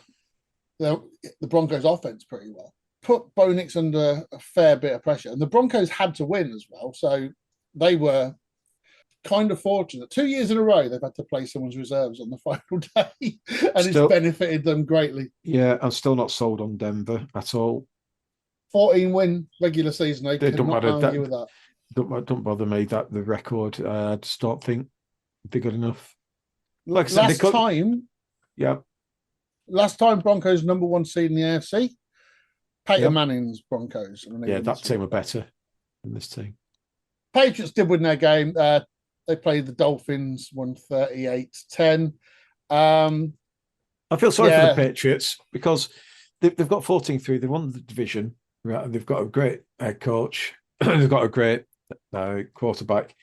[SPEAKER 2] Broncos offense pretty well. Put Bo Nix under a fair bit of pressure, and the Broncos had to win as well, so they were kind of fortunate. 2 years in a row, they've had to play someone's reserves on the final day, and it's benefited them greatly.
[SPEAKER 1] Yeah, I'm still not sold on Denver at all.
[SPEAKER 2] 14-win regular season. They
[SPEAKER 1] don't matter
[SPEAKER 2] argue with that.
[SPEAKER 1] Don't bother me that the record. I just don't think they're good enough.
[SPEAKER 2] Like I said, last time Broncos number 1 seed in the AFC. Peyton Manning's Broncos.
[SPEAKER 1] Yeah, that team were better than this team.
[SPEAKER 2] Patriots did win their game. They played the Dolphins, won 38-10.
[SPEAKER 1] I feel sorry for the Patriots because they've got 14-3. They won the division. Right, they've got a great head coach. They've got a great quarterback.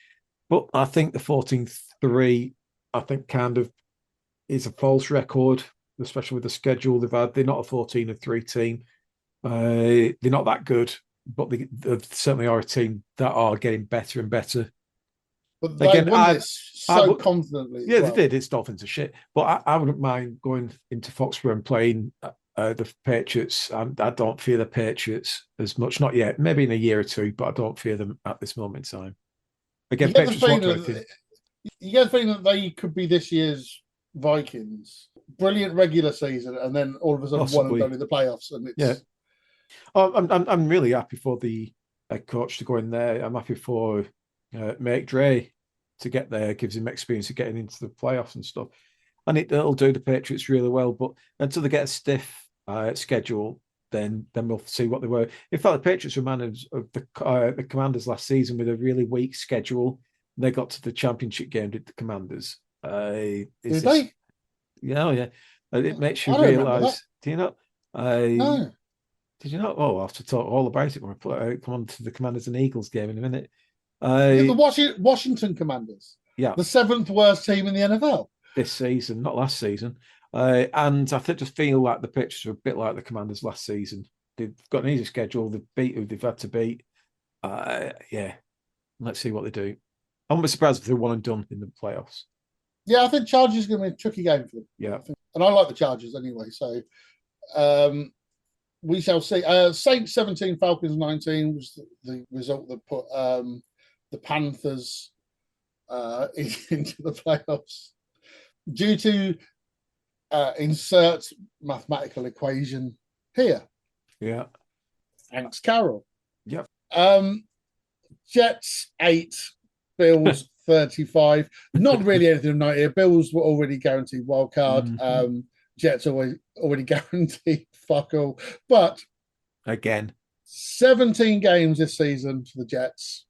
[SPEAKER 1] But I think the 14-3, I think kind of is a false record, especially with the schedule they've had. They're not a 14-3 team. They're not that good, but they certainly are a team that are getting better and better.
[SPEAKER 2] But they won this so confidently.
[SPEAKER 1] Yeah, they did. It's Dolphins are shit. But I wouldn't mind going into Foxborough and playing the Patriots. I don't fear the Patriots as much. Not yet. Maybe in a year or 2, but I don't fear them at this moment in time. Again, Patriots won't do anything.
[SPEAKER 2] You get the feeling that they could be this year's Vikings. Brilliant regular season, and then all of a sudden one and done in the playoffs. And it's
[SPEAKER 1] I'm really happy for the coach to go in there. I'm happy for Make Dre to get there. Gives him experience of getting into the playoffs and stuff, and it'll do the Patriots really well. But until they get a stiff schedule, then we'll see what they were. In fact, the Patriots were managed of the Commanders last season with a really weak schedule. They got to the championship game, did the Commanders?
[SPEAKER 2] Did they?
[SPEAKER 1] Yeah. It makes you realise. Do you know?
[SPEAKER 2] No.
[SPEAKER 1] Did you not? Oh, I'll have to talk all about it when we come on to the Commanders and Eagles game in a minute.
[SPEAKER 2] The Washington Commanders.
[SPEAKER 1] Yeah.
[SPEAKER 2] The 7th worst team in the NFL.
[SPEAKER 1] This season, not last season. And I just feel like the Patriots are a bit like the Commanders last season. They've got an easy schedule. They've beat who they've had to beat. Let's see what they do. I wouldn't be surprised if they're one and done in the playoffs.
[SPEAKER 2] Yeah, I think Chargers is going to be a tricky game for them.
[SPEAKER 1] Yeah.
[SPEAKER 2] And I like the Chargers anyway. So we shall see. Saints 17, Falcons 19 was the result that put the Panthers into the playoffs. Due to insert mathematical equation here.
[SPEAKER 1] Yeah.
[SPEAKER 2] Thanks, Carol.
[SPEAKER 1] Yep.
[SPEAKER 2] Jets 8, Bills 35. Not really anything of note here. Bills were already guaranteed wild card.
[SPEAKER 1] Mhm.
[SPEAKER 2] Jets already guaranteed fuck all. But
[SPEAKER 1] Again,
[SPEAKER 2] 17 games this season for the Jets,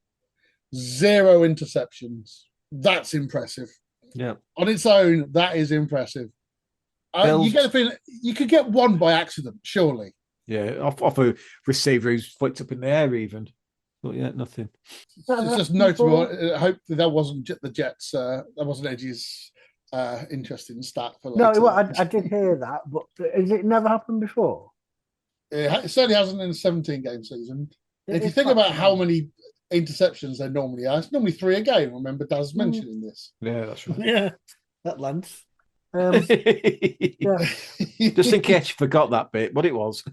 [SPEAKER 2] 0 interceptions. That's impressive.
[SPEAKER 1] yeah.
[SPEAKER 2] On its own, that is impressive. You get the feeling you could get one by accident, surely.
[SPEAKER 1] Yeah, off a receiver who's flicked up in the air, even. But yeah, nothing.
[SPEAKER 2] It's just notable. I hope that wasn't the Jets. That wasn't Edgy's interesting stat for later.
[SPEAKER 3] No, well, I did hear that, but has it never happened before?
[SPEAKER 2] It certainly hasn't in a 17-game season. If you
[SPEAKER 3] It's
[SPEAKER 2] think
[SPEAKER 3] quite
[SPEAKER 2] about how
[SPEAKER 3] funny.
[SPEAKER 2] many interceptions there normally are, it's normally 3 a game. Remember Daz mentioning this.
[SPEAKER 1] Yeah, that's right.
[SPEAKER 3] Yeah, that length. Yeah.
[SPEAKER 1] Just in case you forgot that bit, what it was.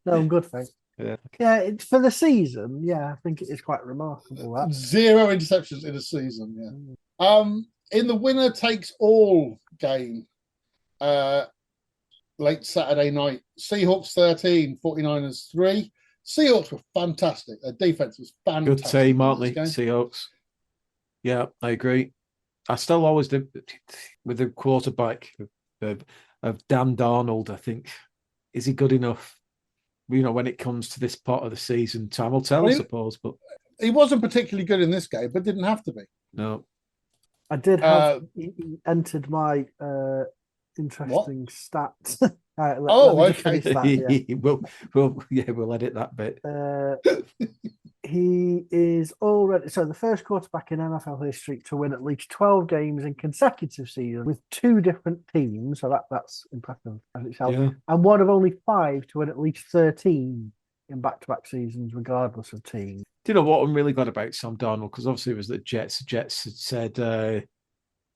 [SPEAKER 3] No, I'm good, thanks.
[SPEAKER 1] Yeah.
[SPEAKER 3] Yeah, it's for the season. Yeah, I think it is quite remarkable. That
[SPEAKER 2] 0 interceptions in a season. Yeah. In the winner takes all game, late Saturday night, Seahawks 13, 49ers 3. Seahawks were fantastic. Their defense was fantastic.
[SPEAKER 1] Good team, aren't
[SPEAKER 2] in
[SPEAKER 1] they?
[SPEAKER 2] this game.
[SPEAKER 1] Seahawks. Yeah, I agree. I still always do with the quarterback of Dan Darnold. I think, is he good enough? You know, when it comes to this part of the season, time will tell, I suppose. But
[SPEAKER 2] he wasn't particularly good in this game, but didn't have to be.
[SPEAKER 1] no,
[SPEAKER 3] I did have he entered my interesting stats.
[SPEAKER 2] Okay.
[SPEAKER 1] We'll edit that bit.
[SPEAKER 3] He is already the first quarterback in NFL history to win at least 12 games in consecutive seasons with 2 different teams. So that's impressive as itself.
[SPEAKER 1] Yeah.
[SPEAKER 3] And one of only 5 to win at least 13 in back-to-back seasons, regardless of team.
[SPEAKER 1] Do you know what I'm really glad about Sam Darnold? Because obviously it was the Jets. The Jets had said,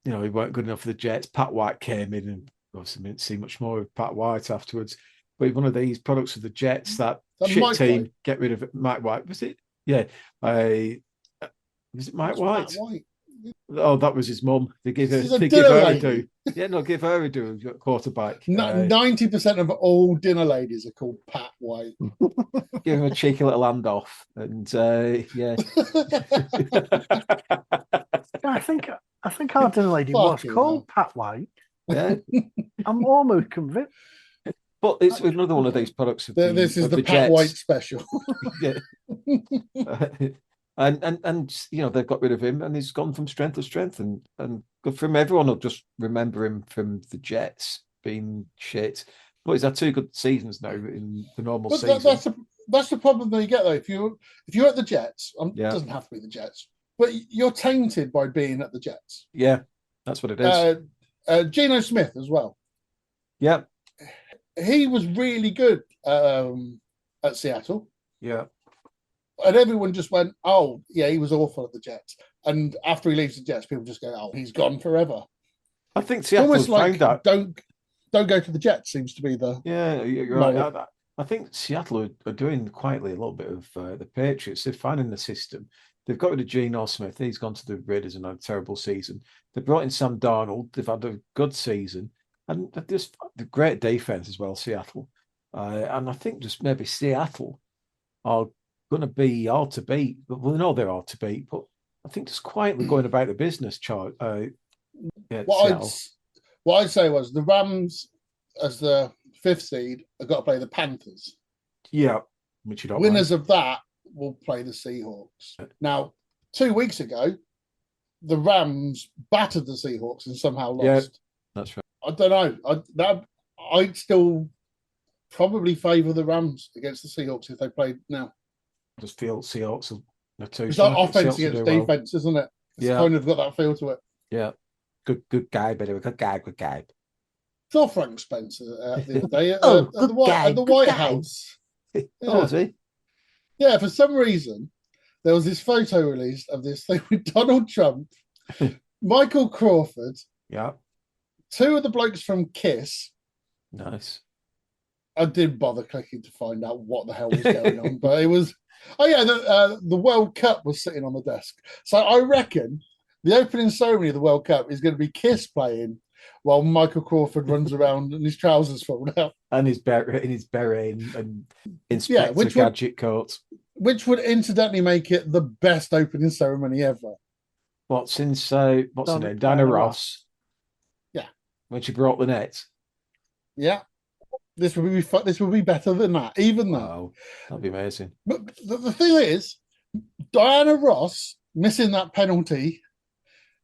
[SPEAKER 1] he weren't good enough for the Jets. Pat White came in and obviously didn't see much more of Pat White afterwards. But one of these products of the Jets, that shit
[SPEAKER 2] Mike
[SPEAKER 1] team,
[SPEAKER 2] White.
[SPEAKER 1] get rid of it. Mike White, was it? Yeah. Was it Mike White?
[SPEAKER 2] White.
[SPEAKER 1] Oh, that was his mum. They give her a do. Yeah, no, give her a do. Quarterback.
[SPEAKER 2] 90% of all dinner ladies are called Pat White.
[SPEAKER 1] Give him a cheeky little handoff, and yeah.
[SPEAKER 3] I think our dinner lady was called Pat White.
[SPEAKER 1] Yeah,
[SPEAKER 3] I'm almost convinced.
[SPEAKER 1] But it's another one of these products.
[SPEAKER 2] This is the Pat
[SPEAKER 1] Jets.
[SPEAKER 2] White special.
[SPEAKER 1] Yeah. And they've got rid of him, and he's gone from strength to strength, and good for him. Everyone will just remember him from the Jets being shit. But he's had 2 good seasons now in the normal season.
[SPEAKER 2] That's the problem that you get though. If you're at the Jets, it doesn't have to be the Jets, but you're tainted by being at the Jets.
[SPEAKER 1] Yeah, that's what it is.
[SPEAKER 2] Geno Smith as well.
[SPEAKER 1] Yeah.
[SPEAKER 2] He was really good at Seattle.
[SPEAKER 1] Yeah.
[SPEAKER 2] And everyone just went, oh, yeah, he was awful at the Jets. And after he leaves the Jets, people just go, oh, he's gone forever.
[SPEAKER 1] I think Seattle
[SPEAKER 2] almost
[SPEAKER 1] found that.
[SPEAKER 2] Don't go to the Jets seems to be the...
[SPEAKER 1] Yeah, you're right. I think Seattle are doing quietly a little bit of the Patriots. They're finding the system. They've got rid of Geno Smith. He's gone to the Raiders and had a terrible season. They brought in Sam Darnold. They've had a good season. And just the great defense as well, Seattle. And I think just maybe Seattle are going to be hard to beat. But we know they're hard to beat. But I think just quietly going about the business,
[SPEAKER 2] what I'd say was the Rams, as the 5th seed, have got to play the Panthers.
[SPEAKER 1] Yeah, which you don't
[SPEAKER 2] Winners of that will play the Seahawks. Now, 2 weeks ago, the Rams battered the Seahawks and somehow lost.
[SPEAKER 1] Yeah, that's right.
[SPEAKER 2] I don't know. I'd still probably favour the Rams against the Seahawks if they played now.
[SPEAKER 1] I just feel Seahawks are too.
[SPEAKER 2] It's like offense against defense, isn't it? It's kind of got that feel to it.
[SPEAKER 1] Yeah. Good guy, but anyway, good guy.
[SPEAKER 2] Saw Frank Spencer the other day at the White House.
[SPEAKER 1] Yeah. Oh, is he?
[SPEAKER 2] Yeah, for some reason, there was this photo released of this thing with Donald Trump Michael Crawford,
[SPEAKER 1] Yeah,
[SPEAKER 2] two of the blokes from Kiss.
[SPEAKER 1] nice.
[SPEAKER 2] I didn't bother clicking to find out what the hell was going on, but it was. Oh yeah, the World Cup was sitting on the desk, so I reckon the opening ceremony of the World Cup is going to be Kiss playing while Michael Crawford runs around and his trousers falling out,
[SPEAKER 1] And his beret and
[SPEAKER 2] Yeah,
[SPEAKER 1] Inspector Gadget coat.
[SPEAKER 2] which would incidentally make it the best opening ceremony ever.
[SPEAKER 1] What since what's her name?
[SPEAKER 3] Diana
[SPEAKER 1] Diana Ross.
[SPEAKER 2] Yeah,
[SPEAKER 1] When she brought the net.
[SPEAKER 2] yeah. This would be this would be better than that, even though.
[SPEAKER 1] Wow, that'd be amazing.
[SPEAKER 2] But the thing is, Diana Ross missing that penalty.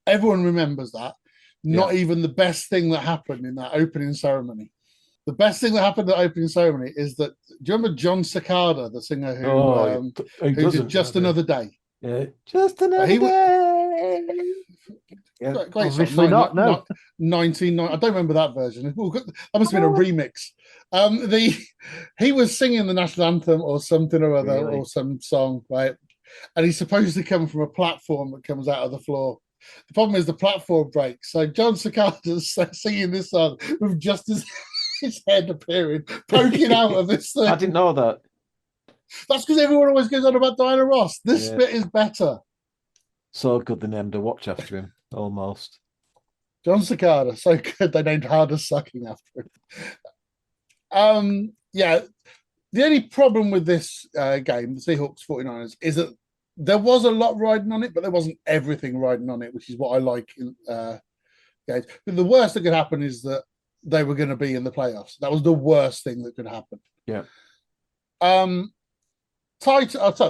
[SPEAKER 2] Everyone remembers that. Not even the best thing that happened in that opening ceremony. The best thing that happened at the opening ceremony is that. Do you remember John Cicada, the singer who did Just Another Day?
[SPEAKER 1] Yeah, just another day. Yeah.
[SPEAKER 2] Great
[SPEAKER 3] Obviously
[SPEAKER 2] song.
[SPEAKER 3] not. No.
[SPEAKER 2] 1990. I don't remember that version. That must have been a remix. He was singing the national anthem or something or other,
[SPEAKER 1] Really?
[SPEAKER 2] or some song, right? And he's supposed to come from a platform that comes out of the floor. The problem is the platform breaks. So John Cicada's singing this song with just his head appearing, poking out of this thing.
[SPEAKER 1] I didn't know that.
[SPEAKER 2] That's because everyone always goes on about Diana Ross. This bit is better.
[SPEAKER 1] So good they named a watch after him, almost.
[SPEAKER 2] John Cicada, so good they named Harder Sucking after him. Yeah, the only problem with this game, the Seahawks 49ers, is that there was a lot riding on it, but there wasn't everything riding on it, which is what I like in games. But the worst that could happen is that they were going to be in the playoffs. That was the worst thing that could happen.
[SPEAKER 1] Yeah.
[SPEAKER 2] The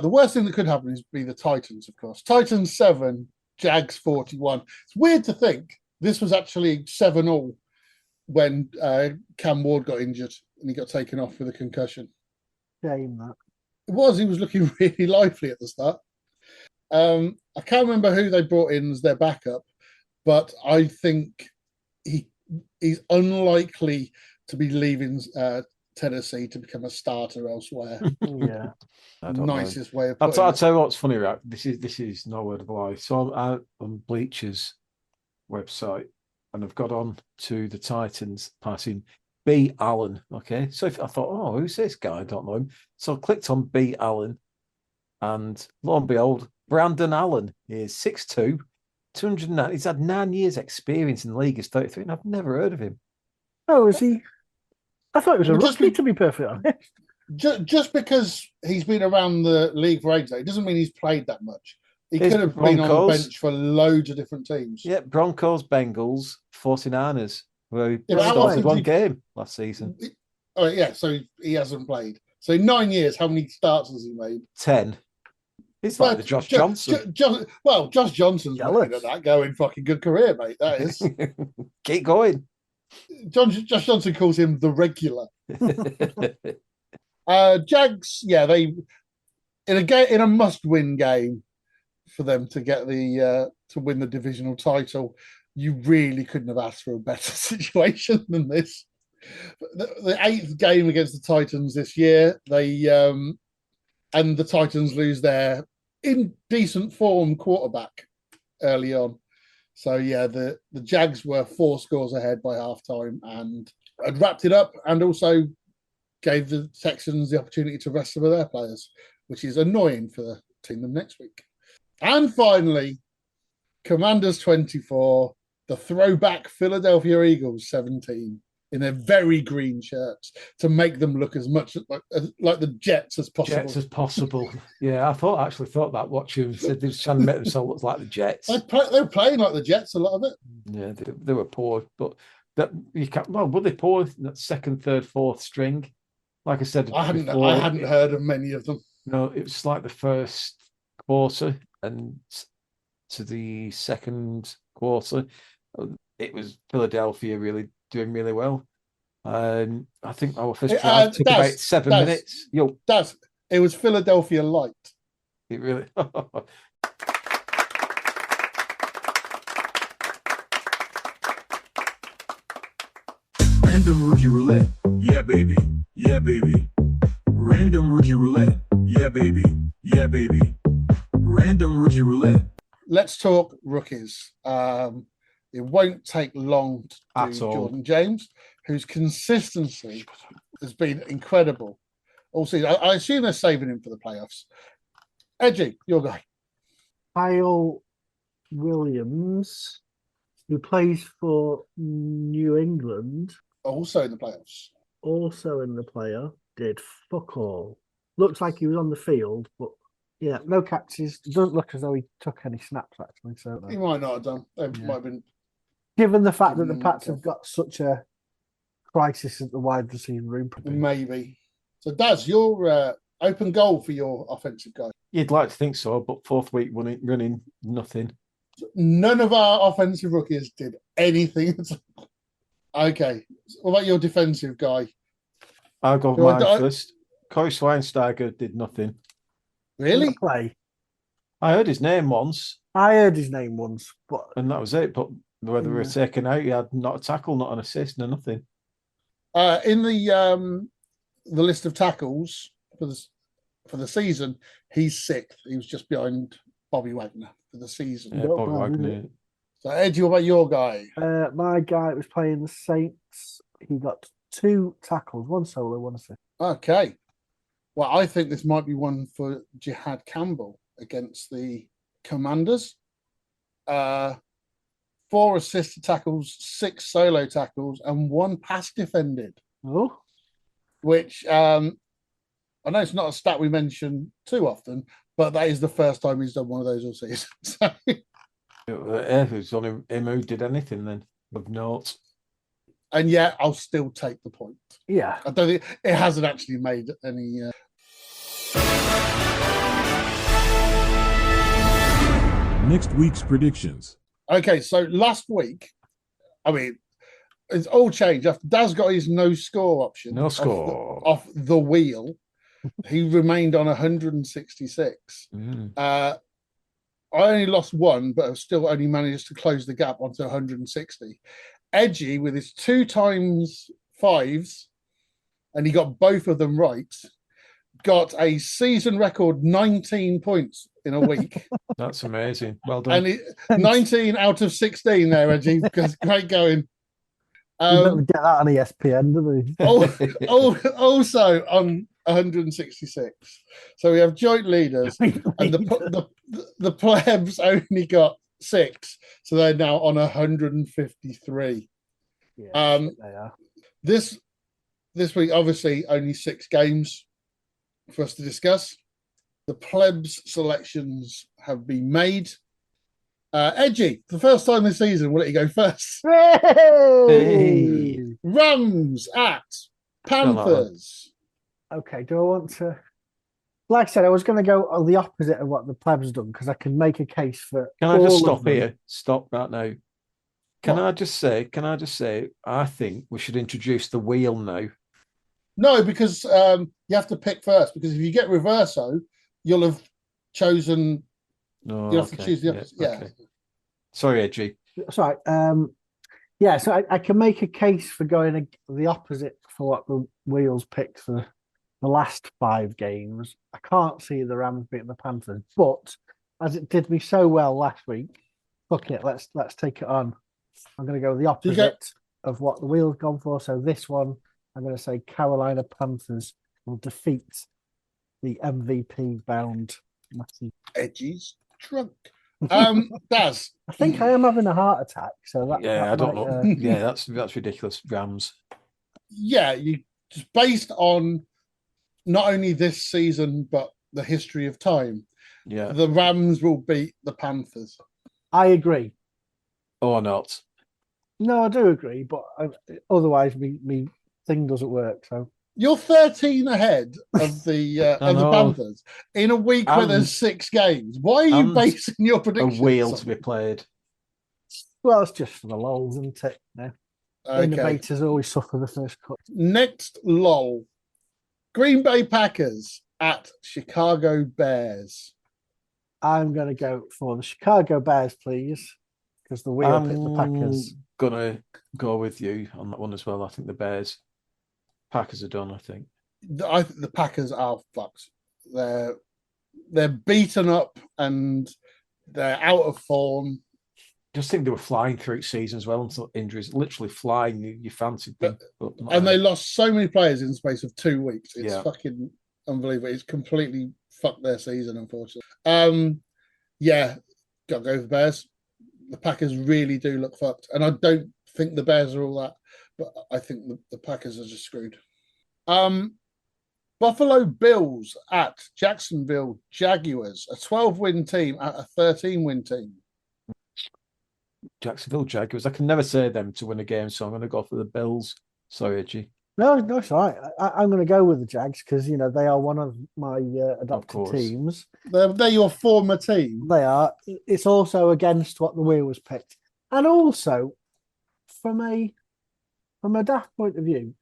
[SPEAKER 2] worst thing that could happen is be the Titans, of course. Titans 7, Jags 41. It's weird to think this was actually 7-7 when Cam Ward got injured and he got taken off with a concussion.
[SPEAKER 3] Shame that.
[SPEAKER 2] It was. He was looking really lively at the start. I can't remember who they brought in as their backup, but I think he's unlikely to be leaving Tennessee to become a starter elsewhere.
[SPEAKER 3] Yeah.
[SPEAKER 2] Nicest way of
[SPEAKER 1] I'll
[SPEAKER 2] putting it.
[SPEAKER 1] tell you what's funny, right? This is no word of a lie. So I'm on Bleacher's website and I've got on to the Titans passing B. Allen. Okay. So I thought, oh, who's this guy? I don't know him. So I clicked on B. Allen and lo and behold, Brandon Allen is 6'2", 209. He's had 9 years experience in the league. He's 33 and I've never heard of him.
[SPEAKER 3] Oh, is he? I thought he was a
[SPEAKER 2] Just
[SPEAKER 3] rookie, to be perfectly honest.
[SPEAKER 2] Just because he's been around the league for ages, it doesn't mean he's played that much. He
[SPEAKER 1] Here's
[SPEAKER 2] could have been on the
[SPEAKER 1] Broncos.
[SPEAKER 2] bench for loads of different teams.
[SPEAKER 1] Yeah, Broncos, Bengals, 49ers, where he
[SPEAKER 2] Yeah, but how
[SPEAKER 1] started
[SPEAKER 2] often
[SPEAKER 1] one
[SPEAKER 2] did-
[SPEAKER 1] game last season.
[SPEAKER 2] Oh yeah, so he hasn't played. So in 9 years, how many starts has he made?
[SPEAKER 1] 10. He's like the Josh Johnson.
[SPEAKER 2] Josh Johnson's
[SPEAKER 3] Jealous.
[SPEAKER 2] looking at that going fucking good career, mate. That is.
[SPEAKER 1] Keep going.
[SPEAKER 2] Josh Johnson calls him the regular. Jags, yeah, they in a must-win game for them to get to win the divisional title. You really couldn't have asked for a better situation than this. The eighth game against the Titans this year, and the Titans lose their in decent form quarterback early on. So yeah, the Jags were 4 scores ahead by halftime and had wrapped it up, and also gave the Texans the opportunity to rest some of their players, which is annoying for the team of next week. And finally, Commanders 24, the throwback Philadelphia Eagles 17 in their very green shirts to make them look as much like the Jets as possible.
[SPEAKER 1] Jets as possible. Yeah, I actually thought that watching them. Said they were trying to make themselves look like the Jets.
[SPEAKER 2] They were playing like the Jets, a lot of it.
[SPEAKER 1] Yeah, they were poor, but that you can't. Well, were they poor? That second, third, fourth string. Like I said,
[SPEAKER 2] I hadn't
[SPEAKER 1] before,
[SPEAKER 2] heard of many of them.
[SPEAKER 1] No, it was like the first quarter and to the second quarter. It was Philadelphia really doing really well. I think our first drive took about 7 minutes.
[SPEAKER 2] It was Philadelphia light.
[SPEAKER 1] It really.
[SPEAKER 4] Random rookie roulette. Yeah, baby. Yeah, baby. Random rookie roulette. Yeah, baby. Yeah, baby. Random rookie roulette.
[SPEAKER 2] let's talk rookies. It won't take long to
[SPEAKER 1] At
[SPEAKER 2] do
[SPEAKER 1] all.
[SPEAKER 2] Jordan James, whose consistency has been incredible. Also, I assume they're saving him for the playoffs. Edgy, your guy.
[SPEAKER 3] Kyle Williams, who plays for New England,
[SPEAKER 2] Also in the playoffs.
[SPEAKER 3] also in the player, did fuck all. Looks like he was on the field, but yeah, no catches. Doesn't look as though he took any snaps, actually. So
[SPEAKER 2] He might not have done. They
[SPEAKER 3] Yeah.
[SPEAKER 2] might have been.
[SPEAKER 3] given the fact that
[SPEAKER 2] Given
[SPEAKER 3] the
[SPEAKER 2] him
[SPEAKER 3] Pats
[SPEAKER 2] that
[SPEAKER 3] have got such a crisis at the wide receiver room,
[SPEAKER 2] Maybe. So, Daz, your open goal for your offensive guy.
[SPEAKER 1] You'd like to think so, but fourth week running nothing.
[SPEAKER 2] None of our offensive rookies did anything. Okay. What about your defensive guy?
[SPEAKER 1] I'll go with
[SPEAKER 2] Go on,
[SPEAKER 1] mine first. Corey Schweinsteiger did nothing.
[SPEAKER 2] Really?
[SPEAKER 3] play.
[SPEAKER 1] I heard his name once,
[SPEAKER 3] I heard his name once, but
[SPEAKER 1] and that was it. But whether we were taken out, he had not a tackle, not an assist, no nothing.
[SPEAKER 2] In the list of tackles for the season, he's sixth. He was just behind Bobby Wagner for the season.
[SPEAKER 1] Yeah,
[SPEAKER 3] Not
[SPEAKER 1] Bobby
[SPEAKER 3] bad, is
[SPEAKER 1] Wagner.
[SPEAKER 2] So, Edgy, what about your guy?
[SPEAKER 3] my guy was playing the Saints. He got 2 tackles, 1 solo, 1 assist.
[SPEAKER 2] Okay. Well, I think this might be one for Jihad Campbell against the Commanders. 4 assisted tackles, 6 solo tackles, and 1 pass defended.
[SPEAKER 3] Oh,
[SPEAKER 2] Which I know it's not a stat we mention too often, but that is the first time he's done one of those all season. So,
[SPEAKER 1] It was only him who did anything then, of note.
[SPEAKER 2] and yet I'll still take the point.
[SPEAKER 3] yeah.
[SPEAKER 2] I don't think it hasn't actually made any.
[SPEAKER 4] Next week's predictions.
[SPEAKER 2] Okay, so last week, I mean, it's all changed. After Daz got his no score option,
[SPEAKER 1] No score.
[SPEAKER 2] off the wheel, he remained on 166. I only lost 1, but I've still only managed to close the gap onto 160. Edgy, with his 2 times 5s, and he got both of them right, got a season record 19 points in a week.
[SPEAKER 1] That's amazing. Well done.
[SPEAKER 2] And 19 out of 16 there, Edgy, because great going.
[SPEAKER 3] You don't get that on ESPN, do they?
[SPEAKER 2] Also on 166. So we have joint leaders, and the plebs only got 6, so they're now on 153.
[SPEAKER 3] Yeah, they are.
[SPEAKER 2] This week, obviously, only 6 games for us to discuss. The plebs selections have been made. Edgy, the first time this season, will let you go first.
[SPEAKER 3] Hey!
[SPEAKER 2] Rams at Panthers.
[SPEAKER 3] Okay, do I want to? Like I said, I was going to go the opposite of what the plebs done because I can make a case for.
[SPEAKER 1] Can I just
[SPEAKER 3] all
[SPEAKER 1] stop
[SPEAKER 3] of them.
[SPEAKER 1] here? Stop right now. Can
[SPEAKER 2] What?
[SPEAKER 1] I just say, I think we should introduce the wheel now.
[SPEAKER 2] No, because you have to pick first. Because if you get reverso, you'll have chosen.
[SPEAKER 1] No,
[SPEAKER 2] You have to choose the opposite. Yeah.
[SPEAKER 1] okay. Sorry, Edgy.
[SPEAKER 3] Sorry. Yeah, so I can make a case for going the opposite for what the wheels picked for the last 5 games. I can't see the Rams beating the Panthers, but as it did me so well last week, fuck it, let's take it on. I'm going to go the opposite of what the wheels gone for. So this one, I'm going to say Carolina Panthers will defeat the MVP bound Matthew.
[SPEAKER 2] Edgy's drunk. Daz.
[SPEAKER 3] I think I am having a heart attack. So that
[SPEAKER 1] I don't
[SPEAKER 3] might,
[SPEAKER 1] know. Yeah, that's ridiculous. Rams.
[SPEAKER 2] Yeah, you just based on not only this season but the history of time.
[SPEAKER 1] Yeah.
[SPEAKER 2] The Rams will beat the Panthers.
[SPEAKER 3] I agree.
[SPEAKER 1] Or not.
[SPEAKER 3] No, I do agree, but otherwise, me thing doesn't work. So
[SPEAKER 2] You're 13 ahead of the Panthers in a week where there's 6 games. Why are you basing your predictions?
[SPEAKER 1] A wheel to be played.
[SPEAKER 3] Well, it's just for the lols, isn't it? No.
[SPEAKER 2] Okay.
[SPEAKER 3] Innovators always suffer the first cut.
[SPEAKER 2] Next, lol. Green Bay Packers at Chicago Bears.
[SPEAKER 3] I'm going to go for the Chicago Bears, please, because the wheel picked the Packers.
[SPEAKER 1] Gonna go with you on that one as well. I think the Bears. Packers are done, I think.
[SPEAKER 2] I think the Packers are fucked. They're beaten up and They're out of form.
[SPEAKER 1] Just think they were flying through each season as well until injuries, literally flying. You fancied them, but not
[SPEAKER 2] And they
[SPEAKER 1] there.
[SPEAKER 2] lost so many players in the space of 2 weeks. It's
[SPEAKER 1] Yeah.
[SPEAKER 2] fucking unbelievable. It's completely fucked their season, unfortunately. Yeah, gotta go for the Bears. The Packers really do look fucked. And I don't think the Bears are all that, but I think the Packers are just screwed. Buffalo Bills at Jacksonville Jaguars, a 12-win team at a 13-win team.
[SPEAKER 1] Jacksonville Jaguars. I can never say them to win a game, so I'm going to go for the Bills. Sorry, Edgy.
[SPEAKER 3] No, it's all right. I'm going to go with the Jags because they are one of my adopted teams.
[SPEAKER 2] They're your former team.
[SPEAKER 3] They are. It's also against what the wheel was picked, and also from a daft point of view.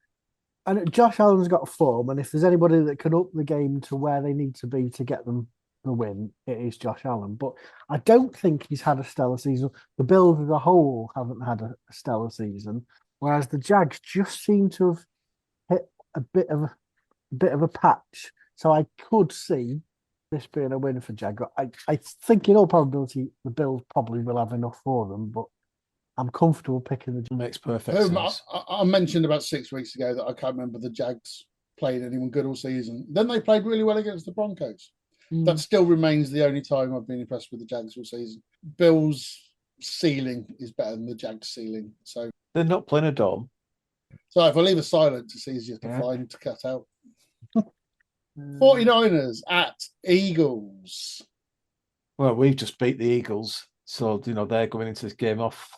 [SPEAKER 3] And Josh Allen's got form, and if there's anybody that can up the game to where they need to be to get them the win, it is Josh Allen. But I don't think he's had a stellar season. The Bills as a whole haven't had a stellar season, whereas the Jags just seem to have hit a bit of a patch. So I could see this being a win for Jaguar. I think in all probability the Bills probably will have enough for them, but I'm comfortable picking the Jags.
[SPEAKER 1] Makes perfect sense.
[SPEAKER 2] I mentioned about 6 weeks ago that I can't remember the Jags played anyone good all season. Then they played really well against the Broncos. That still remains the only time I've been impressed with the Jags all season. Bills' ceiling is better than the Jags' ceiling. So
[SPEAKER 1] they're not playing a dome.
[SPEAKER 2] So if I leave a silent, it's easier to find to cut out. 49ers at Eagles.
[SPEAKER 1] Well, we've just beat the Eagles, so they're going into this game off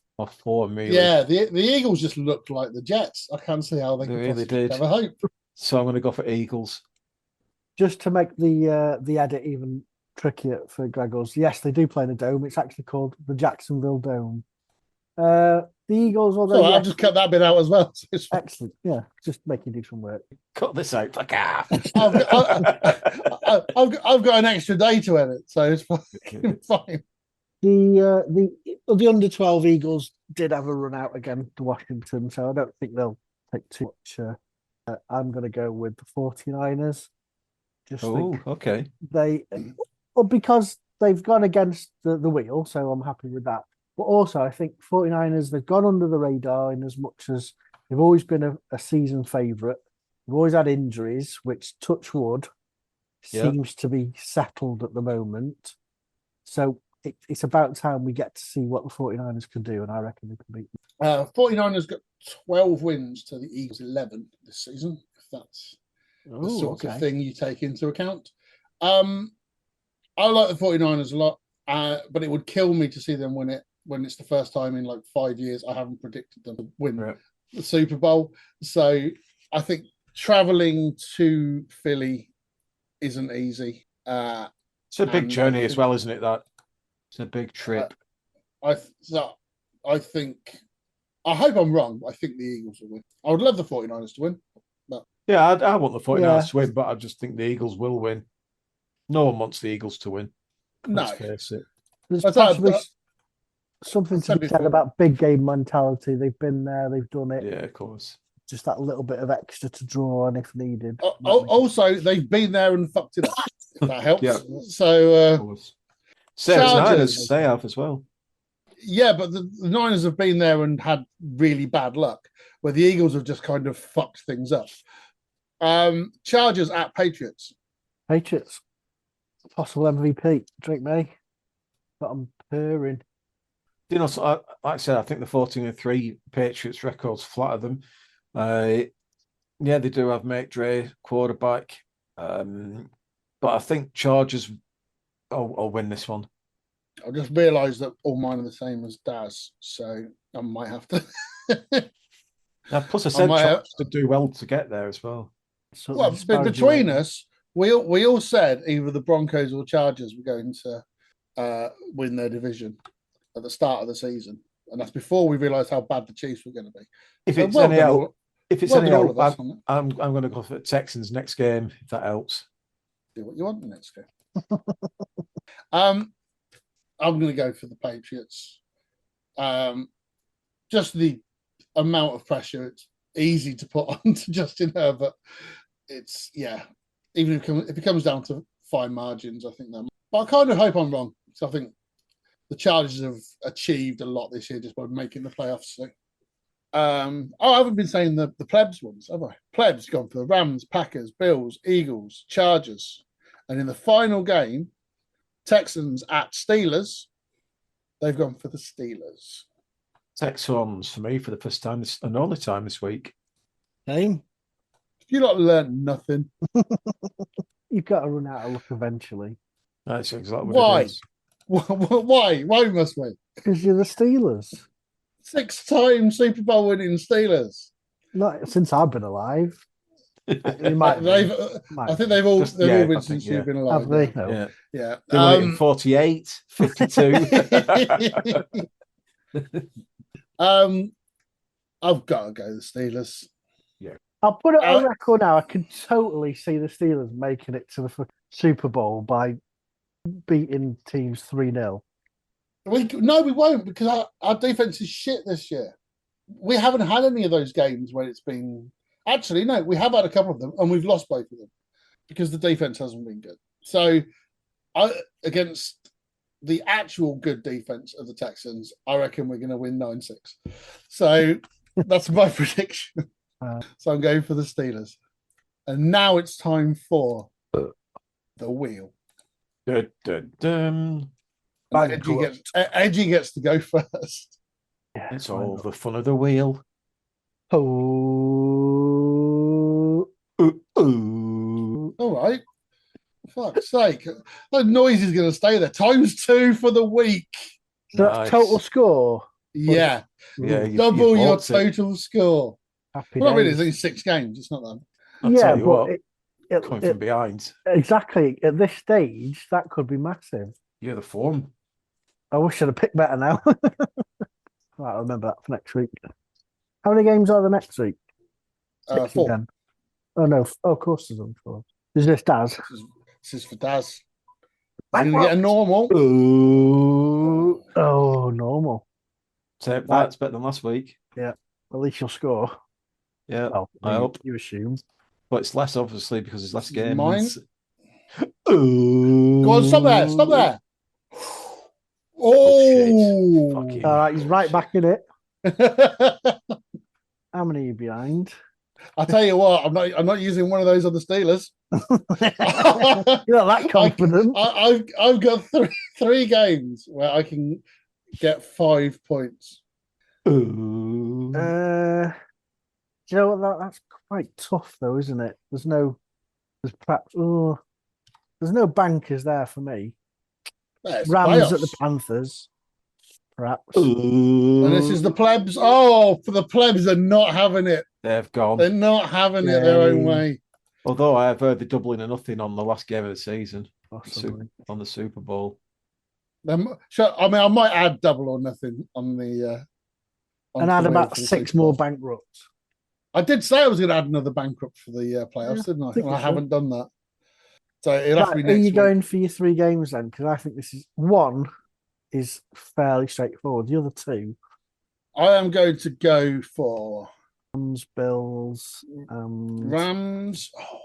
[SPEAKER 1] form. Really.
[SPEAKER 2] Yeah, the Eagles just looked like the Jets. I can't see how they really did have a hope.
[SPEAKER 1] So I'm going to go for Eagles.
[SPEAKER 3] Just to make the edit even trickier for Greggles, yes, they do play in a dome. It's actually called the Jacksonville Dome. The Eagles, although
[SPEAKER 2] I'll just cut that bit out as well.
[SPEAKER 3] Excellent, yeah, just make you do some work.
[SPEAKER 1] Cut this out, fuck off.
[SPEAKER 2] I've got an extra day to edit, so it's fine.
[SPEAKER 3] The under 12 Eagles did have a run out against Washington, so I don't think they'll take too much. I'm going to go with the 49ers.
[SPEAKER 1] Okay.
[SPEAKER 3] Because they've gone against the wheel, so I'm happy with that. But also, I think 49ers, they've gone under the radar in as much as they've always been a season favourite. They've always had injuries, which, touch wood, seems to be settled at the moment. So it's about time we get to see what the 49ers can do, and I reckon they can beat them.
[SPEAKER 2] 49ers got 12 wins to the Eagles 11 this season, if that's the sort of thing you take into account. I like the 49ers a lot, but it would kill me to see them win it when it's the first time in like 5 years I haven't predicted them to win the Super Bowl. So I think traveling to Philly isn't easy.
[SPEAKER 1] It's a big journey as well, isn't it? That it's a big trip.
[SPEAKER 2] I hope I'm wrong, but I think the Eagles will win. I would love the 49ers to win. But
[SPEAKER 1] yeah, I want the 49ers to win, but I just think the Eagles will win. No one wants the Eagles to win. Let's face it.
[SPEAKER 3] There's possibly something to be said about big game mentality. They've been there, they've done it.
[SPEAKER 1] Yeah, of course.
[SPEAKER 3] Just that little bit of extra to draw on if needed.
[SPEAKER 2] Also, they've been there and fucked it up. If that helps.
[SPEAKER 1] Yeah.
[SPEAKER 2] So,
[SPEAKER 1] Niners, they have as well.
[SPEAKER 2] Yeah, but the Niners have been there and had really bad luck, where the Eagles have just kind of fucked things up. Chargers at Patriots.
[SPEAKER 3] Patriots. Possible MVP. Drake May. But I'm purring.
[SPEAKER 1] So like I said, I think the 14-3 Patriots records flatter them. Yeah, they do have Mike Dre quarterback. But I think Chargers will win this one.
[SPEAKER 2] I just realised that all mine are the same as Daz, so I might have to.
[SPEAKER 1] Plus, I said Chargers to do well to get there as well.
[SPEAKER 2] Well, between us, we all said either the Broncos or Chargers were going to win their division at the start of the season, and that's before we realised how bad the Chiefs were going to be.
[SPEAKER 1] If it's any help, I'm going to go for the Texans next game if that helps.
[SPEAKER 2] Do what you want the next game. I'm going to go for the Patriots. Just the amount of pressure, it's easy to put on to Justin Herbert. It's, even if it comes down to fine margins, I think that. But I kind of hope I'm wrong. So I think the Chargers have achieved a lot this year just by making the playoffs. So. I haven't been saying the plebs ones, have I? Plebs gone for the Rams, Packers, Bills, Eagles, Chargers. And in the final game, Texans at Steelers, they've gone for the Steelers.
[SPEAKER 1] Texans for me for the first time and only time this week.
[SPEAKER 3] Same.
[SPEAKER 2] You lot learned nothing.
[SPEAKER 3] You've got to run out of luck eventually.
[SPEAKER 1] That's exactly what
[SPEAKER 2] Why?
[SPEAKER 1] it is.
[SPEAKER 2] Why? Why must we?
[SPEAKER 3] Because you're the Steelers.
[SPEAKER 2] 6-time Super Bowl winning Steelers.
[SPEAKER 3] Not since I've been alive. You might.
[SPEAKER 2] I think they've all been since you've been alive.
[SPEAKER 3] Have they?
[SPEAKER 1] Yeah.
[SPEAKER 3] No.
[SPEAKER 2] Yeah.
[SPEAKER 1] They won it in 48, 52.
[SPEAKER 2] I've got to go the Steelers.
[SPEAKER 3] I'll put it on record now. I can totally see the Steelers making it to the Super Bowl by beating teams 3-0.
[SPEAKER 2] No, we won't, because our defense is shit this year. We haven't had any of those games when it's been. Actually, no, we have had a couple of them, and we've lost both of them because the defense hasn't been good. So, against the actual good defense of the Texans, I reckon we're going to win 9-6. So, that's my prediction. So, I'm going for the Steelers. And now it's time for the wheel. Edgy gets to go first.
[SPEAKER 3] Yeah,
[SPEAKER 1] it's all the fun of the wheel.
[SPEAKER 3] Oh.
[SPEAKER 2] All right. For fuck's sake. That noise is going to stay there. ×2 for the week.
[SPEAKER 3] So that's total score?
[SPEAKER 2] Yeah.
[SPEAKER 1] Double
[SPEAKER 2] your total score.
[SPEAKER 3] Happy
[SPEAKER 2] well,
[SPEAKER 3] days.
[SPEAKER 2] Really, it's only 6 games. It's not that.
[SPEAKER 1] I'll tell you what, coming from behind.
[SPEAKER 3] Exactly. At this stage, that could be massive.
[SPEAKER 1] Yeah, the form.
[SPEAKER 3] I wish I'd have picked better now. Right, I'll remember that for next week. How many games are there next week?
[SPEAKER 2] 4.
[SPEAKER 3] Again. Oh, no. Oh, of course there's only 4. Is this Daz?
[SPEAKER 2] This is for Daz. I'm going to get a normal.
[SPEAKER 3] Oh, normal.
[SPEAKER 1] So that's better than last week.
[SPEAKER 3] Yeah. At least you'll score.
[SPEAKER 1] Yeah,
[SPEAKER 3] well,
[SPEAKER 1] I hope.
[SPEAKER 3] You assume.
[SPEAKER 1] But it's less, obviously, because there's less games.
[SPEAKER 2] Mine. Go on, stop there. Stop there. Oh.
[SPEAKER 3] All right, he's right back in it. How many are you behind?
[SPEAKER 2] I'll tell you what, I'm not using one of those on the Steelers.
[SPEAKER 3] You're not that confident.
[SPEAKER 2] I've got three games where I can get 5 points.
[SPEAKER 3] Do you know what? That's quite tough, though, isn't it? There's no bankers there for me. Rams
[SPEAKER 2] playoffs.
[SPEAKER 3] at the Panthers, perhaps.
[SPEAKER 2] And this is the plebs. Oh, for the plebs are not having it.
[SPEAKER 1] They've gone.
[SPEAKER 2] They're not having it their own way.
[SPEAKER 1] Although I have heard the doubling of nothing on the last game of the season.
[SPEAKER 3] Possibly.
[SPEAKER 1] On the Super Bowl.
[SPEAKER 2] I might add double or nothing on the.
[SPEAKER 3] And add about 6 more bankrupts.
[SPEAKER 2] I did say I was going to add another bankrupt for the playoffs, didn't I? And I haven't done that. So it'll have to be next
[SPEAKER 3] Are you
[SPEAKER 2] week.
[SPEAKER 3] going for your 3 games then? Because I think this is one is fairly straightforward. The other 2,
[SPEAKER 2] I am going to go for
[SPEAKER 3] Rams, Bills,
[SPEAKER 2] Rams. Oh,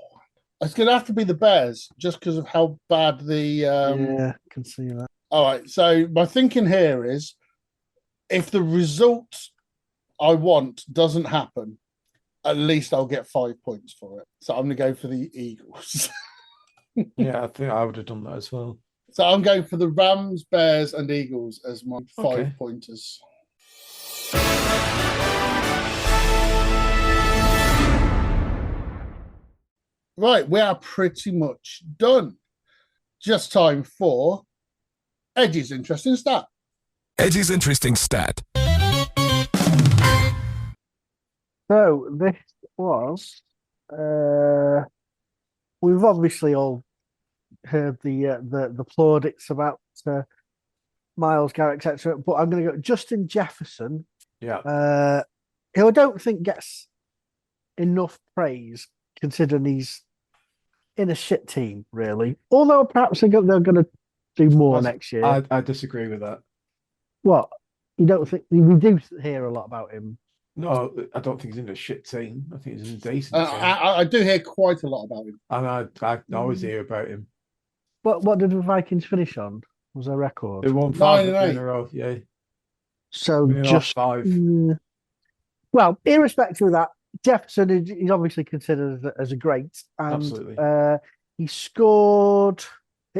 [SPEAKER 2] it's going to have to be the Bears just because of how bad the.
[SPEAKER 3] Yeah, I can see that.
[SPEAKER 2] All right. So my thinking here is, if the result I want doesn't happen, at least I'll get 5 points for it. So I'm going to go for the Eagles.
[SPEAKER 1] Yeah, I think I would have done that as well.
[SPEAKER 2] So I'm going for the Rams, Bears, and Eagles as my 5 pointers. Right, we are pretty much done. Just time for Edgy's interesting stat.
[SPEAKER 5] Edgy's interesting stat.
[SPEAKER 3] So this was we've obviously all heard the plaudits about Myles Garrett, etc. But I'm going to go Justin Jefferson.
[SPEAKER 1] Yeah.
[SPEAKER 3] Who I don't think gets enough praise considering he's in a shit team, really. Although perhaps they're going to do more next year.
[SPEAKER 1] I disagree with that.
[SPEAKER 3] What? You don't think we do hear a lot about him?
[SPEAKER 1] No, I don't think he's in a shit team. I think he's in a decent team.
[SPEAKER 2] I do hear quite a lot about him.
[SPEAKER 1] And I always hear about him.
[SPEAKER 3] What did the Vikings finish on? was their record.
[SPEAKER 1] They won
[SPEAKER 2] 9 and
[SPEAKER 1] 5
[SPEAKER 2] 8.
[SPEAKER 1] in a row. Yeah,
[SPEAKER 3] So
[SPEAKER 1] we lost
[SPEAKER 3] just
[SPEAKER 1] 5.
[SPEAKER 3] well, irrespective of that, Jefferson is obviously considered as a great, and
[SPEAKER 1] Absolutely.
[SPEAKER 3] he scored.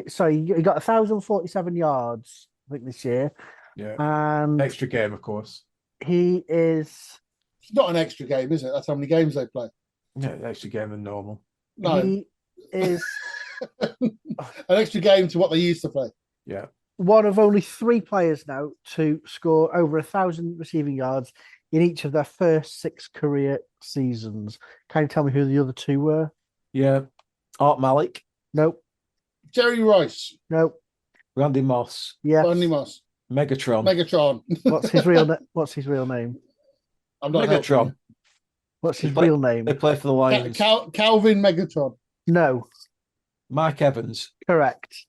[SPEAKER 3] Sorry, he got 1,047 yards, I think, this year,
[SPEAKER 1] Yeah,
[SPEAKER 3] and
[SPEAKER 1] extra game, of course.
[SPEAKER 3] he is.
[SPEAKER 2] It's not an extra game, is it? That's how many games they play.
[SPEAKER 1] Yeah, extra game than normal.
[SPEAKER 2] No,
[SPEAKER 3] He is
[SPEAKER 2] an extra game to what they used to play.
[SPEAKER 1] Yeah,
[SPEAKER 3] one of only 3 players now to score over 1,000 receiving yards in each of their first 6 career seasons. Can you tell me who the other 2 were?
[SPEAKER 1] yeah. Art Malik,
[SPEAKER 3] Nope.
[SPEAKER 2] Jerry Rice,
[SPEAKER 3] Nope.
[SPEAKER 1] Randy Moss,
[SPEAKER 3] Yes.
[SPEAKER 2] Randy Moss,
[SPEAKER 1] Megatron,
[SPEAKER 2] Megatron.
[SPEAKER 3] What's his real name?
[SPEAKER 2] I'm not helping
[SPEAKER 1] Megatron.
[SPEAKER 2] you.
[SPEAKER 3] What's his
[SPEAKER 1] play-
[SPEAKER 3] real name?
[SPEAKER 1] They play for the Lions.
[SPEAKER 2] Calvin Megatron.
[SPEAKER 3] No.
[SPEAKER 1] Mike Evans.
[SPEAKER 3] Correct.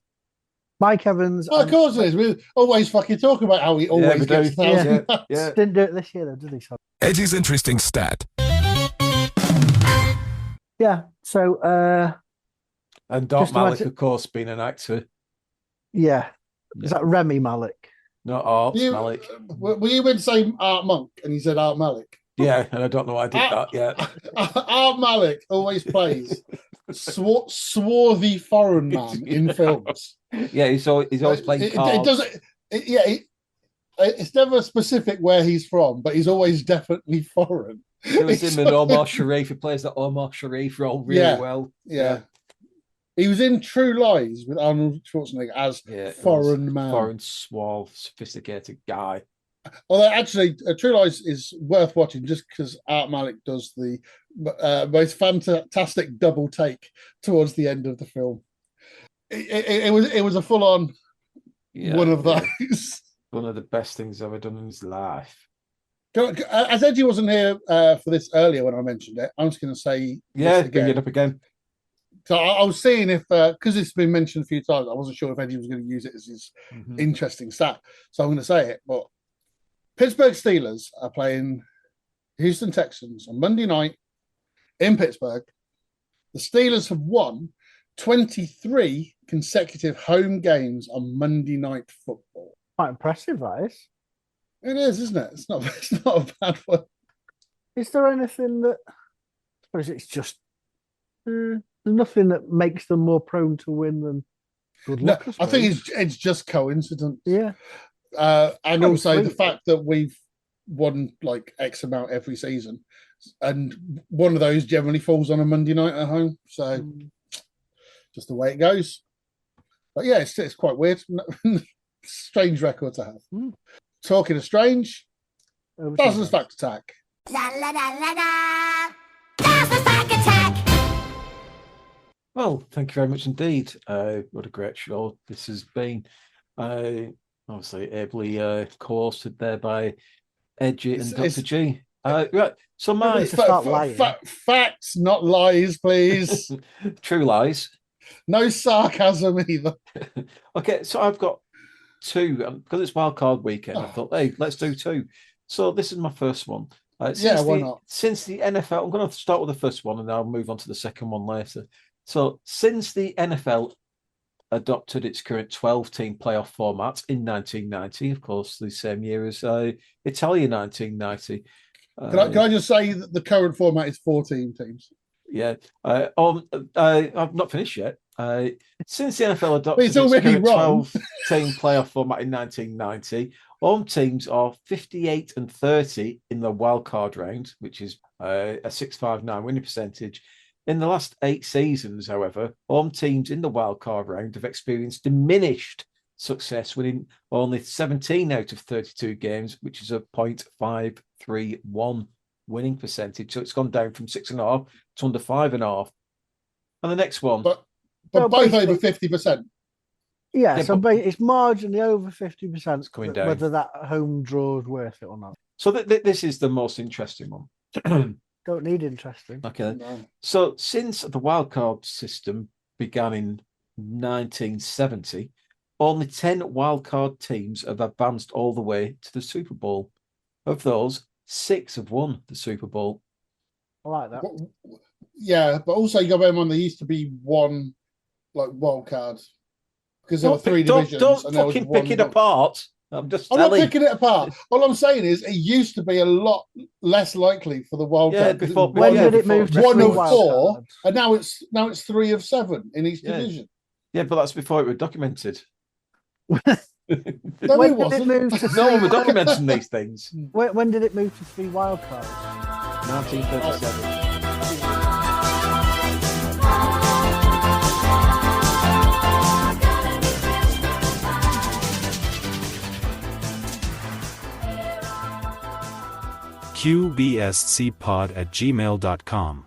[SPEAKER 3] Mike Evans.
[SPEAKER 2] Oh, of course it is. We always fucking talk about how he always
[SPEAKER 1] we
[SPEAKER 2] gets
[SPEAKER 1] do.
[SPEAKER 2] 1,000 yards.
[SPEAKER 1] Yeah.
[SPEAKER 3] Didn't do it this year, though, did he? So,
[SPEAKER 5] Edgy's interesting stat.
[SPEAKER 3] yeah. So,
[SPEAKER 1] And Doc
[SPEAKER 3] Just
[SPEAKER 1] Malik,
[SPEAKER 3] imagine-
[SPEAKER 1] of course, being an actor.
[SPEAKER 3] yeah. Is that Remy Malik?
[SPEAKER 1] Not Art
[SPEAKER 2] You-
[SPEAKER 1] Malik.
[SPEAKER 2] Were you meant to say Art Monk and he said Art Malik?
[SPEAKER 1] Yeah, and I don't know why I did
[SPEAKER 2] Art,
[SPEAKER 1] that yet.
[SPEAKER 2] Art Malik always plays swarthy foreign man in films.
[SPEAKER 1] Yeah, he's always playing
[SPEAKER 2] It
[SPEAKER 1] cards.
[SPEAKER 2] doesn't. It's never specific where he's from, but he's always definitely foreign.
[SPEAKER 1] It was
[SPEAKER 2] It's
[SPEAKER 1] him and
[SPEAKER 2] like-
[SPEAKER 1] Omar Sharif. He plays the Omar Sharif role really
[SPEAKER 2] Yeah.
[SPEAKER 1] well.
[SPEAKER 2] Yeah. He was in True Lies with Arnold Schwarzenegger as
[SPEAKER 1] Yeah, it
[SPEAKER 2] foreign
[SPEAKER 1] was.
[SPEAKER 2] man.
[SPEAKER 1] Foreign, suave, sophisticated guy.
[SPEAKER 2] Although actually, True Lies is worth watching just because Art Malik does the most fantastic double take towards the end of the film. It was a full on
[SPEAKER 1] Yeah,
[SPEAKER 2] one of
[SPEAKER 1] yeah.
[SPEAKER 2] those.
[SPEAKER 1] One of the best things ever done in his life.
[SPEAKER 2] As Edgy wasn't here for this earlier when I mentioned it, I'm just going to say
[SPEAKER 1] Yeah,
[SPEAKER 2] this
[SPEAKER 1] bring
[SPEAKER 2] again.
[SPEAKER 1] it up again.
[SPEAKER 2] So I was seeing if because it's been mentioned a few times, I wasn't sure if Edgy was going to use it as his
[SPEAKER 1] Mhm.
[SPEAKER 2] interesting stat. So I'm going to say it. But Pittsburgh Steelers are playing Houston Texans on Monday night in Pittsburgh. The Steelers have won 23 consecutive home games on Monday Night Football.
[SPEAKER 3] Quite impressive, that is.
[SPEAKER 2] It is, isn't it? It's not a bad one.
[SPEAKER 3] Is there anything that? I suppose it's just. There's nothing that makes them more prone to win than good
[SPEAKER 2] No,
[SPEAKER 3] luck.
[SPEAKER 2] I think it's just coincidence.
[SPEAKER 3] Yeah.
[SPEAKER 2] And also the
[SPEAKER 3] 23.
[SPEAKER 2] fact that we've won like X amount every season, and one of those generally falls on a Monday night at home. So just the way it goes. But yeah, it's quite weird. Strange record to have.
[SPEAKER 3] Mm.
[SPEAKER 2] Talking of strange,
[SPEAKER 3] Over to
[SPEAKER 2] Dazzla's
[SPEAKER 3] you.
[SPEAKER 2] Fact Attack.
[SPEAKER 1] Well, thank you very much indeed. What a great show this has been. Obviously, ably co-hosted there by Edgy and
[SPEAKER 2] It's-
[SPEAKER 1] Dr. G. Right, so mine,
[SPEAKER 3] to start lying.
[SPEAKER 2] Facts, not lies, please.
[SPEAKER 1] True Lies.
[SPEAKER 2] No sarcasm either.
[SPEAKER 1] Okay, so I've got 2 because it's wildcard weekend. I
[SPEAKER 2] Oh.
[SPEAKER 1] thought, hey, let's do 2. So this is my first one.
[SPEAKER 2] Yeah, why not?
[SPEAKER 1] Since the NFL, I'm going to start with the first one and then I'll move on to the second one later. So since the NFL adopted its current 12-team playoff format in 1990, of course, the same year as Italia 1990.
[SPEAKER 2] Can I just say that the current format is 14 teams?
[SPEAKER 1] Yeah. I've not finished yet. Since the NFL adopted
[SPEAKER 2] It's already
[SPEAKER 1] current
[SPEAKER 2] wrong.
[SPEAKER 1] 12-team playoff format in 1990, home teams are 58 and 30 in the wildcard round, which is a 659 winning percentage. In the last 8 seasons, however, home teams in the wildcard round have experienced diminished success, winning only 17 out of 32 games, which is a .531 winning percentage. So it's gone down from 6.5 to under 5.5. And the next one,
[SPEAKER 2] But
[SPEAKER 3] So
[SPEAKER 2] both
[SPEAKER 3] basically-
[SPEAKER 2] over 50%.
[SPEAKER 3] Yeah,
[SPEAKER 1] Yeah,
[SPEAKER 3] so
[SPEAKER 1] but-
[SPEAKER 3] it's marginally over 50%.
[SPEAKER 1] It's coming down.
[SPEAKER 3] Whether that home draw is worth it or not.
[SPEAKER 1] so this is the most interesting one.
[SPEAKER 3] Don't need interesting.
[SPEAKER 1] Okay.
[SPEAKER 2] No.
[SPEAKER 1] So since the wildcard system began in 1970, only 10 wildcard teams have advanced all the way to the Super Bowl. Of those, 6 have won the Super Bowl.
[SPEAKER 3] I like that.
[SPEAKER 2] Yeah, but also you got to bear in mind there used to be one like wild card. because there were three divisions.
[SPEAKER 1] Don't
[SPEAKER 2] and there was
[SPEAKER 1] fucking
[SPEAKER 2] one
[SPEAKER 1] pick it
[SPEAKER 2] block.
[SPEAKER 1] apart. I'm just
[SPEAKER 2] I'm not
[SPEAKER 1] telling.
[SPEAKER 2] picking it apart. All I'm saying is it used to be a lot less likely for the wild
[SPEAKER 1] Yeah,
[SPEAKER 2] card. 'cause it
[SPEAKER 1] before-
[SPEAKER 2] was
[SPEAKER 3] When
[SPEAKER 1] yeah,
[SPEAKER 3] did it
[SPEAKER 1] before-
[SPEAKER 3] move to
[SPEAKER 2] one
[SPEAKER 3] three
[SPEAKER 2] of
[SPEAKER 3] wild
[SPEAKER 2] four,
[SPEAKER 3] cards?
[SPEAKER 2] and now it's 3 of 7 in each
[SPEAKER 1] Yeah.
[SPEAKER 2] division.
[SPEAKER 1] Yeah, but that's before it was documented.
[SPEAKER 2] No,
[SPEAKER 3] When
[SPEAKER 2] it
[SPEAKER 3] did it
[SPEAKER 2] wasn't.
[SPEAKER 3] move to
[SPEAKER 1] No one
[SPEAKER 3] three?
[SPEAKER 1] was documenting these things.
[SPEAKER 3] When did it move to 3 wild cards?
[SPEAKER 1] 1937.
[SPEAKER 6] qbscpod@gmail.com